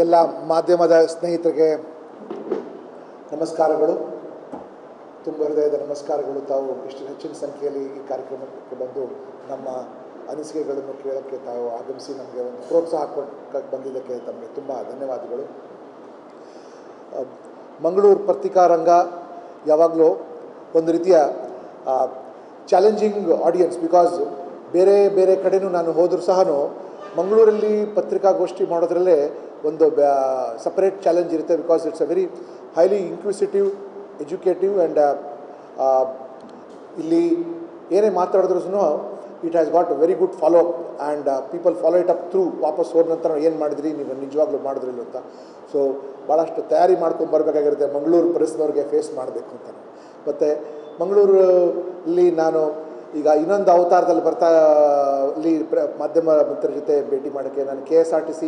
ಎಲ್ಲ ಮಾಧ್ಯಮದ ಸ್ನೇಹಿತರಿಗೆ ನಮಸ್ಕಾರಗಳು, ತುಂಬ ಹೃದಯದ ನಮಸ್ಕಾರಗಳು. ತಾವು ಇಷ್ಟು ಹೆಚ್ಚಿನ ಸಂಖ್ಯೆಯಲ್ಲಿ ಈ ಕಾರ್ಯಕ್ರಮಕ್ಕೆ ಬಂದು ನಮ್ಮ ಅನಿಸಿಕೆಗಳನ್ನು ಕೇಳೋಕ್ಕೆ ತಾವು ಆಗಮಿಸಿ ನಮಗೆ ಒಂದು ಪ್ರೋತ್ಸಾಹ ಕೊಟ್ಟು ಬಂದಿದ್ದಕ್ಕೆ ತಮಗೆ ತುಂಬ ಧನ್ಯವಾದಗಳು. ಮಂಗಳೂರು ಪತ್ರಿಕಾರಂಗ ಯಾವಾಗಲೂ ಒಂದು ರೀತಿಯ ಚಾಲೆಂಜಿಂಗ್ ಆಡಿಯನ್ಸ್. ಬಿಕಾಸ್ ಬೇರೆ ಬೇರೆ ಕಡೆಯೂ ನಾನು ಹೋದರೂ ಸಹ ಮಂಗಳೂರಲ್ಲಿ ಪತ್ರಿಕಾಗೋಷ್ಠಿ ಮಾಡೋದ್ರಲ್ಲೇ ಒಂದು ಸಪ್ರೇಟ್ ಚಾಲೆಂಜ್ ಇರುತ್ತೆ. Because it's a very highly inquisitive, educative and ಇಲ್ಲಿ ಏನೇ ಮಾತಾಡಿದ್ರು it has got a very good follow up and people follow it up through. ವಾಪಸ್ ಹೋದ ನಂತರ ಏನು ಮಾಡಿದ್ರಿ, ನೀವು ನಿಜವಾಗ್ಲೂ ಮಾಡಿದ್ರಿಲ್ಲ ಅಂತ. ಸೊ ಭಾಳಷ್ಟು ತಯಾರಿ ಮಾಡ್ಕೊಂಡು ಬರಬೇಕಾಗಿರುತ್ತೆ ಮಂಗಳೂರು ಪರಿಸರವ್ರಿಗೆ ಫೇಸ್ ಮಾಡಬೇಕು ಅಂತ. ಮತ್ತು ಮಂಗಳೂರಲ್ಲಿ ನಾನು ಈಗ ಇನ್ನೊಂದು ಅವತಾರದಲ್ಲಿ ಇಲ್ಲಿ ಮಾಧ್ಯಮ ಮಿತ್ರರ ಜೊತೆ ಭೇಟಿ ಮಾಡೋಕ್ಕೆ ನಾನು KSRTC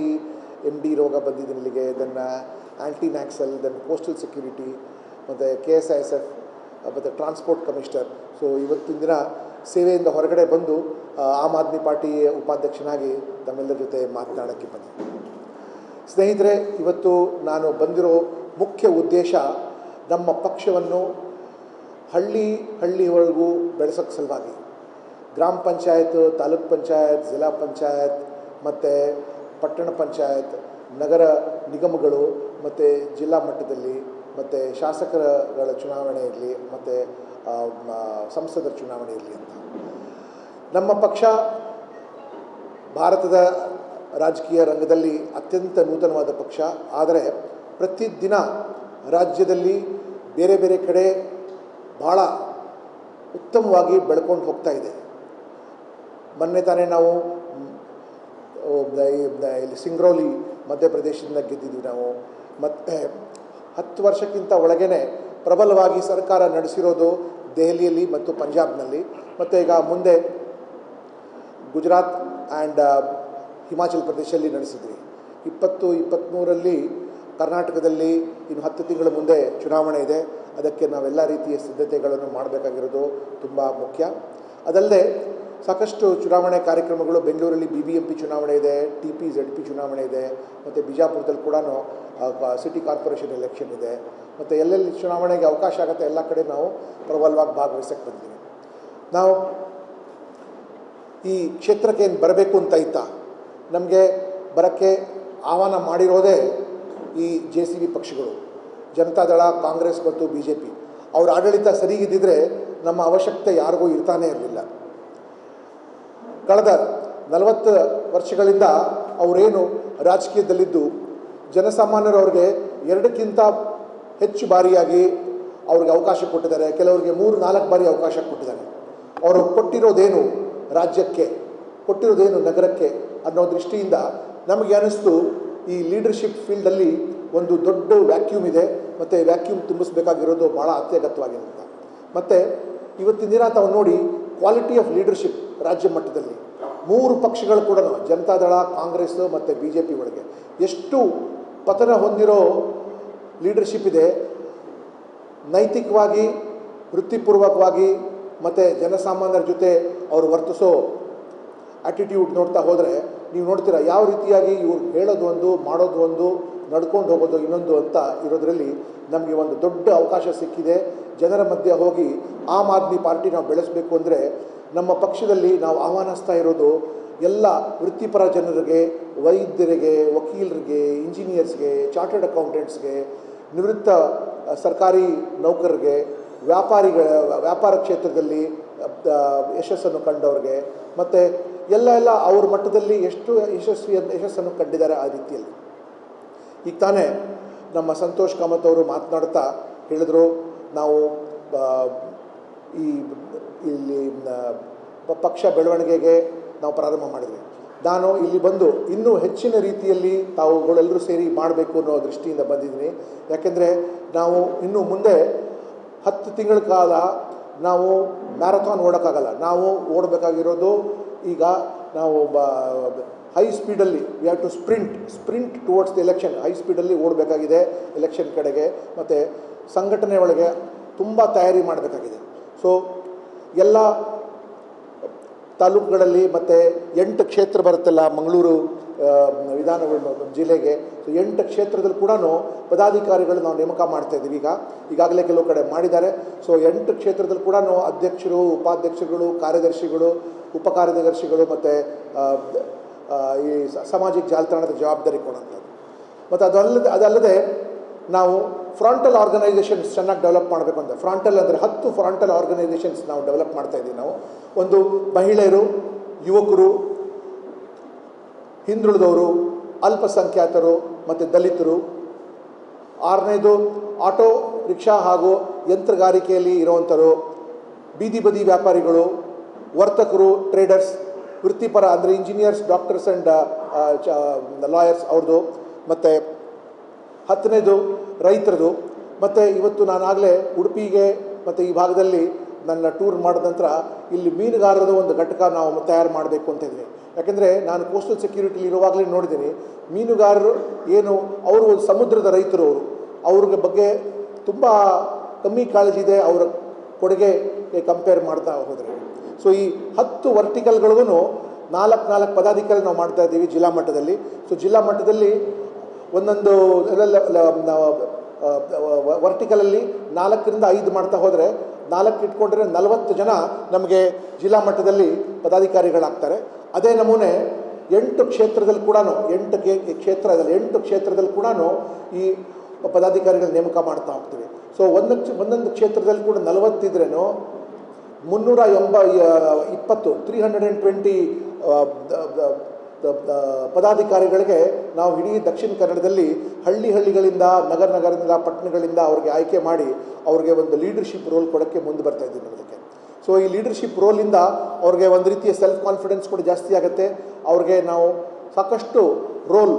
MD ರೋಗ ಬಂದಿದ್ದೀನಿ ಇಲ್ಲಿಗೆ. ದೆನ್ ಆ್ಯಂಟಿ ನ್ಯಾಕ್ಸಲ್, ದೆನ್ ಪೋಸ್ಟಲ್ ಸೆಕ್ಯೂರಿಟಿ, ಮತ್ತು KSISF, ಮತ್ತು ಟ್ರಾನ್ಸ್ಪೋರ್ಟ್ ಕಮಿಷನರ್. ಸೊ ಇವತ್ತಿನ ದಿನ ಸೇವೆಯಿಂದ ಹೊರಗಡೆ ಬಂದು ಆಮ್ ಆದ್ಮಿ ಪಾರ್ಟಿ ಉಪಾಧ್ಯಕ್ಷನಾಗಿ ತಮ್ಮೆಲ್ಲರ ಜೊತೆ ಮಾತನಾಡೋಕ್ಕೆ ಬಂದೆ. ಸ್ನೇಹಿತರೆ, ಇವತ್ತು ನಾನು ಬಂದಿರೋ ಮುಖ್ಯ ಉದ್ದೇಶ ನಮ್ಮ ಪಕ್ಷವನ್ನು ಹಳ್ಳಿವರೆಗೂ ಬೆಳೆಸೋಕ್ಕೆ ಸಲುವಾಗಿ ಗ್ರಾಮ ಪಂಚಾಯತ್, ತಾಲೂಕ್ ಪಂಚಾಯತ್, ಜಿಲ್ಲಾ ಪಂಚಾಯತ್, ಮತ್ತು ಪಟ್ಟಣ ಪಂಚಾಯತ್, ನಗರ ನಿಗಮಗಳು, ಮತ್ತು ಜಿಲ್ಲಾ ಮಟ್ಟದಲ್ಲಿ, ಮತ್ತು ಶಾಸಕರುಗಳ ಚುನಾವಣೆ ಇರಲಿ, ಮತ್ತು ಸಂಸದರ ಚುನಾವಣೆ ಇರಲಿ ಅಂತ ನಮ್ಮ ಪಕ್ಷ ಭಾರತದ ರಾಜಕೀಯ ರಂಗದಲ್ಲಿ ಅತ್ಯಂತ ನೂತನವಾದ ಪಕ್ಷ. ಆದರೆ ಪ್ರತಿದಿನ ರಾಜ್ಯದಲ್ಲಿ ಬೇರೆ ಬೇರೆ ಕಡೆ ಭಾಳ ಉತ್ತಮವಾಗಿ ಬೆಳ್ಕೊಂಡು ಹೋಗ್ತಾ ಇದೆ. ಮೊನ್ನೆ ತಾನೇ ನಾವು ಇಲ್ಲಿ ಸಿಂಗ್ರೌಲಿ ಮಧ್ಯಪ್ರದೇಶದಿಂದ ಗೆದ್ದಿದ್ವಿ ನಾವು. ಮತ್ತು 10 ವರ್ಷಕ್ಕಿಂತ ಒಳಗೇ ಪ್ರಬಲವಾಗಿ ಸರ್ಕಾರ ನಡೆಸಿರೋದು ದೆಹಲಿಯಲ್ಲಿ ಮತ್ತು ಪಂಜಾಬ್ನಲ್ಲಿ. ಮತ್ತು ಈಗ ಮುಂದೆ ಗುಜರಾತ್ ಆ್ಯಂಡ್ ಹಿಮಾಚಲ್ ಪ್ರದೇಶದಲ್ಲಿ ನಡೆಸಿದ್ವಿ. 2023ರಲ್ಲಿ ಕರ್ನಾಟಕದಲ್ಲಿ ಇನ್ನು 10 ತಿಂಗಳ ಮುಂದೆ ಚುನಾವಣೆ ಇದೆ. ಅದಕ್ಕೆ ನಾವೆಲ್ಲ ರೀತಿಯ ಸಿದ್ಧತೆಗಳನ್ನು ಮಾಡಬೇಕಾಗಿರೋದು ತುಂಬ ಮುಖ್ಯ. ಅದಲ್ಲದೆ ಸಾಕಷ್ಟು ಚುನಾವಣೆ ಕಾರ್ಯಕ್ರಮಗಳು ಬೆಂಗಳೂರಲ್ಲಿ BBMP ಚುನಾವಣೆ ಇದೆ, TP ZP ಚುನಾವಣೆ ಇದೆ, ಮತ್ತು ಬಿಜಾಪುರದಲ್ಲಿ ಕೂಡ ಸಿಟಿ ಕಾರ್ಪೊರೇಷನ್ ಎಲೆಕ್ಷನ್ ಇದೆ. ಮತ್ತು ಎಲ್ಲೆಲ್ಲಿ ಚುನಾವಣೆಗೆ ಅವಕಾಶ ಆಗುತ್ತೆ ಎಲ್ಲ ಕಡೆ ನಾವು ಪ್ರಬಲವಾಗಿ ಭಾಗವಹಿಸಕ್ಕೆ ಬಂದಿದ್ದೀವಿ. ನಾವು ಈ ಕ್ಷೇತ್ರಕ್ಕೆ ಏನು ಬರಬೇಕು ಅಂತ ಇತ್ತಾ ನಮಗೆ ಬರೋಕ್ಕೆ ಆಹ್ವಾನ ಮಾಡಿರೋದೇ ಈ JCB ಪಕ್ಷಗಳು, ಜನತಾದಳ, ಕಾಂಗ್ರೆಸ್ ಮತ್ತು BJP. ಅವ್ರ ಆಡಳಿತ ಸರಿಗಿದ್ದಿದ್ರೆ ನಮ್ಮ ಅವಶ್ಯಕತೆ ಯಾರಿಗೂ ಇರ್ತಾನೇ ಇರಲಿಲ್ಲ. ಕಳೆದ 40 ವರ್ಷಗಳಿಂದ ಅವರೇನು ರಾಜಕೀಯದಲ್ಲಿದ್ದು ಜನಸಾಮಾನ್ಯರವ್ರಿಗೆ 2ಕ್ಕಿಂತ ಹೆಚ್ಚು ಬಾರಿಯಾಗಿ ಅವ್ರಿಗೆ ಅವಕಾಶ ಕೊಟ್ಟಿದ್ದಾರೆ. ಕೆಲವರಿಗೆ 3-4 ಬಾರಿ ಅವಕಾಶ ಕೊಟ್ಟಿದ್ದಾರೆ. ಅವರು ಕೊಟ್ಟಿರೋದೇನು ರಾಜ್ಯಕ್ಕೆ, ಕೊಟ್ಟಿರೋದೇನು ನಗರಕ್ಕೆ ಅನ್ನೋ ದೃಷ್ಟಿಯಿಂದ ನಮಗೆ ಅನ್ನಿಸ್ತು ಈ ಲೀಡರ್ಶಿಪ್ ಫೀಲ್ಡಲ್ಲಿ ಒಂದು ದೊಡ್ಡ ವ್ಯಾಕ್ಯೂಮ್ ಇದೆ, ಮತ್ತು ವ್ಯಾಕ್ಯೂಮ್ ತುಂಬಿಸ್ಬೇಕಾಗಿರೋದು ಭಾಳ ಅತ್ಯಗತ್ಯವಾಗಿದೆ ಅಂತ. ಮತ್ತು ಇವತ್ತಿನ ದಿನ ತಾವು ನೋಡಿ ಕ್ವಾಲಿಟಿ ಆಫ್ ಲೀಡರ್ಶಿಪ್ ರಾಜ್ಯ ಮಟ್ಟದಲ್ಲಿ 3 ಪಕ್ಷಗಳು ಕೂಡ ಜನತಾದಳ, ಕಾಂಗ್ರೆಸ್ ಮತ್ತು BJP ಒಳಗೆ ಎಷ್ಟು ಪತನ ಹೊಂದಿರೋ ಲೀಡರ್ಶಿಪ್ ಇದೆ. ನೈತಿಕವಾಗಿ, ವೃತ್ತಿಪೂರ್ವಕವಾಗಿ ಮತ್ತು ಜನಸಾಮಾನ್ಯರ ಜೊತೆ ಅವರು ವರ್ತಿಸೋ ಆ್ಯಟಿಟ್ಯೂಡ್ ನೋಡ್ತಾ ಹೋದರೆ ನೀವು ನೋಡ್ತೀರಾ ಯಾವ ರೀತಿಯಾಗಿ ಇವ್ರು ಹೇಳೋದು ಒಂದು, ಮಾಡೋದು ಒಂದು, ನಡ್ಕೊಂಡು ಹೋಗೋದು ಇನ್ನೊಂದು ಅಂತ ಇರೋದರಲ್ಲಿ ನಮಗೆ ಒಂದು ದೊಡ್ಡ ಅವಕಾಶ ಸಿಕ್ಕಿದೆ. ಜನರ ಮಧ್ಯೆ ಹೋಗಿ ಆಮ್ ಆದ್ಮಿ ಪಾರ್ಟಿ ನಾವು ಬೆಳೆಸಬೇಕು ಅಂದರೆ ನಮ್ಮ ಪಕ್ಷದಲ್ಲಿ ನಾವು ಆಹ್ವಾನಿಸ್ತಾ ಇರೋದು ಎಲ್ಲ ವೃತ್ತಿಪರ ಜನರಿಗೆ, ವೈದ್ಯರಿಗೆ, ವಕೀಲರಿಗೆ, ಇಂಜಿನಿಯರ್ಸ್ಗೆ, ಚಾರ್ಟರ್ಡ್ ಅಕೌಂಟೆಂಟ್ಸ್ಗೆ, ನಿವೃತ್ತ ಸರ್ಕಾರಿ ನೌಕರರಿಗೆ, ವ್ಯಾಪಾರ ಕ್ಷೇತ್ರದಲ್ಲಿ ಯಶಸ್ಸನ್ನು ಕಂಡವ್ರಿಗೆ, ಮತ್ತು ಎಲ್ಲ ಅವ್ರ ಮಟ್ಟದಲ್ಲಿ ಎಷ್ಟು ಯಶಸ್ಸನ್ನು ಕಂಡಿದ್ದಾರೆ ಆ ರೀತಿಯಲ್ಲಿ. ಈಗ ತಾನೇ ನಮ್ಮ ಸಂತೋಷ್ ಕಾಮತ್ ಅವರು ಮಾತನಾಡ್ತಾ ಹೇಳಿದ್ರು, ನಾವು ಇಲ್ಲಿ ಪಕ್ಷ ಬೆಳವಣಿಗೆಗೆ ನಾವು ಪ್ರಾರಂಭ ಮಾಡಿದ್ವಿ. ನಾನು ಇಲ್ಲಿ ಬಂದು ಇನ್ನೂ ಹೆಚ್ಚಿನ ರೀತಿಯಲ್ಲಿ ತಾವುಗಳೆಲ್ಲರೂ ಸೇರಿ ಮಾಡಬೇಕು ಅನ್ನೋ ದೃಷ್ಟಿಯಿಂದ ಬಂದಿದ್ದೀನಿ. ಯಾಕೆಂದರೆ ನಾವು ಇನ್ನು ಮುಂದೆ 10 ತಿಂಗಳ ಕಾಲ ನಾವು ಮ್ಯಾರಥಾನ್ ಓಡೋಕ್ಕಾಗಲ್ಲ. ನಾವು ಓಡಬೇಕಾಗಿರೋದು ಈಗ ನಾವು ಹೈ ಸ್ಪೀಡಲ್ಲಿ we have to sprint towards the election. High ಸ್ಪೀಡಲ್ಲಿ ಓಡಬೇಕಾಗಿದೆ ಎಲೆಕ್ಷನ್ ಕಡೆಗೆ. ಮತ್ತು ಸಂಘಟನೆ ಒಳಗೆ ತುಂಬ ತಯಾರಿ ಮಾಡಬೇಕಾಗಿದೆ. ಸೊ ಎಲ್ಲ ತಾಲೂಕುಗಳಲ್ಲಿ ಮತ್ತು 8 ಕ್ಷೇತ್ರ ಬರುತ್ತಲ್ಲ ಮಂಗಳೂರು ವಿಧಾನ ಜಿಲ್ಲೆಗೆ. ಸೊ 8 ಕ್ಷೇತ್ರದಲ್ಲಿ ಕೂಡ ಪದಾಧಿಕಾರಿಗಳು ನಾವು ನೇಮಕ ಮಾಡ್ತಾಯಿದ್ದೀವಿ. ಈಗಾಗಲೇ ಕೆಲವು ಕಡೆ ಮಾಡಿದ್ದಾರೆ. ಸೊ 8 ಕ್ಷೇತ್ರದಲ್ಲಿ ಕೂಡ ಅಧ್ಯಕ್ಷರು, ಉಪಾಧ್ಯಕ್ಷರುಗಳು, ಕಾರ್ಯದರ್ಶಿಗಳು, ಉಪಕಾರ್ಯದರ್ಶಿಗಳು ಮತ್ತು ಈ ಸಾಮಾಜಿಕ ಜಾಲತಾಣದ ಜವಾಬ್ದಾರಿ ಕೊಡುವಂಥದ್ದು. ಮತ್ತು ಅದಲ್ಲದೆ ನಾವು ಫ್ರಾಂಟಲ್ ಆರ್ಗನೈಸೇಷನ್ಸ್ ಚೆನ್ನಾಗಿ ಡೆವಲಪ್ ಮಾಡಬೇಕು ಅಂತ. ಫ್ರಾಂಟಲ್ ಅಂದರೆ 10 ಫ್ರಾಂಟಲ್ ಆರ್ಗನೈಸೇಷನ್ಸ್ ನಾವು ಡೆವಲಪ್ ಮಾಡ್ತಾಯಿದ್ದೀವಿ. ನಾವು ಒಂದು ಮಹಿಳೆಯರು, ಯುವಕರು, ಹಿಂದುಳಿದವರು, ಅಲ್ಪಸಂಖ್ಯಾತರು ಮತ್ತು ದಲಿತರು. 6ನೇದು ಆಟೋ ರಿಕ್ಷಾ ಹಾಗೂ ಯಂತ್ರಗಾರಿಕೆಯಲ್ಲಿ ಇರುವಂಥವರು, ಬೀದಿ ಬದಿ ವ್ಯಾಪಾರಿಗಳು, ವರ್ತಕರು, ಟ್ರೇಡರ್ಸ್, ವೃತ್ತಿಪರ ಅಂದರೆ ಇಂಜಿನಿಯರ್ಸ್, ಡಾಕ್ಟರ್ಸ್ ಆ್ಯಂಡ್ ಲಾಯರ್ಸ್ ಅವ್ರದ್ದು. ಮತ್ತು 10ನೇದು ರೈತರದು. ಮತ್ತು ಇವತ್ತು ನಾನಾಗಲೇ ಉಡುಪಿಗೆ ಮತ್ತು ಈ ಭಾಗದಲ್ಲಿ ನನ್ನ ಟೂರ್ ಮಾಡಿದ ನಂತರ ಇಲ್ಲಿ ಮೀನುಗಾರರದು ಒಂದು ಘಟಕ ನಾವು ತಯಾರು ಮಾಡಬೇಕು ಅಂತ ಇದ್ದೀನಿ. ಯಾಕೆಂದರೆ ನಾನು ಕೋಸ್ಟಲ್ ಸೆಕ್ಯೂರಿಟಿಲಿ ಇರುವಾಗಲೇ ನೋಡಿದ್ದೀನಿ, ಮೀನುಗಾರರು ಏನು ಅವರು ಒಂದು ಸಮುದ್ರದ ರೈತರು, ಅವ್ರಿಗೆ ಬಗ್ಗೆ ತುಂಬ ಕಮ್ಮಿ ಕಾಳಜಿ ಇದೆ ಅವರ ಕೊಡುಗೆಗೆ ಕಂಪೇರ್ ಮಾಡ್ತಾ ಹೋದರೆ. ಸೊ ಈ 10 ವರ್ಟಿಕಲ್ಗಳಿಗೂ 4 ಪದಾಧಿಕಾರಿ ನಾವು ಮಾಡ್ತಾ ಇದ್ದೀವಿ ಜಿಲ್ಲಾ ಮಟ್ಟದಲ್ಲಿ. ಸೊ ಜಿಲ್ಲಾ ಮಟ್ಟದಲ್ಲಿ ಒಂದೊಂದು ವರ್ಟಿಕಲಲ್ಲಿ 4ರಿಂದ 5 ಮಾಡ್ತಾ ಹೋದರೆ 4 ಇಟ್ಕೊಂಡ್ರೆ 40 ಜನ ನಮಗೆ ಜಿಲ್ಲಾ ಮಟ್ಟದಲ್ಲಿ ಪದಾಧಿಕಾರಿಗಳಾಗ್ತಾರೆ. ಅದೇ ನಮೂನೆ 8 ಕ್ಷೇತ್ರದಲ್ಲಿ ಕೂಡ 8 ಕ್ಷೇತ್ರದಲ್ಲಿ ಕೂಡ ಈ ಪದಾಧಿಕಾರಿಗಳ ನೇಮಕ ಮಾಡ್ತಾ ಹೋಗ್ತೀವಿ. ಸೊ ಒಂದೊಂದು ಕ್ಷೇತ್ರದಲ್ಲಿ ಕೂಡ 40 ಇದ್ರೇನು 320 ಪದಾಧಿಕಾರಿಗಳಿಗೆ ನಾವು ಇಡೀ ದಕ್ಷಿಣ ಕನ್ನಡದಲ್ಲಿ ಹಳ್ಳಿಗಳಿಂದ ನಗರದಿಂದ ಪಟ್ಟಣಗಳಿಂದ ಅವ್ರಿಗೆ ಆಯ್ಕೆ ಮಾಡಿ ಅವ್ರಿಗೆ ಒಂದು ಲೀಡರ್ಶಿಪ್ ರೋಲ್ ಕೊಡೋಕ್ಕೆ ಮುಂದೆ ಬರ್ತಾ ಇದ್ದೀವಿ ಅದಕ್ಕೆ. ಸೊ ಈ ಲೀಡರ್ಶಿಪ್ ರೋಲಿಂದ ಅವ್ರಿಗೆ ಒಂದು ರೀತಿಯ ಸೆಲ್ಫ್ ಕಾನ್ಫಿಡೆನ್ಸ್ ಕೂಡ ಜಾಸ್ತಿ ಆಗುತ್ತೆ. ಅವ್ರಿಗೆ ನಾವು ಸಾಕಷ್ಟು ರೋಲ್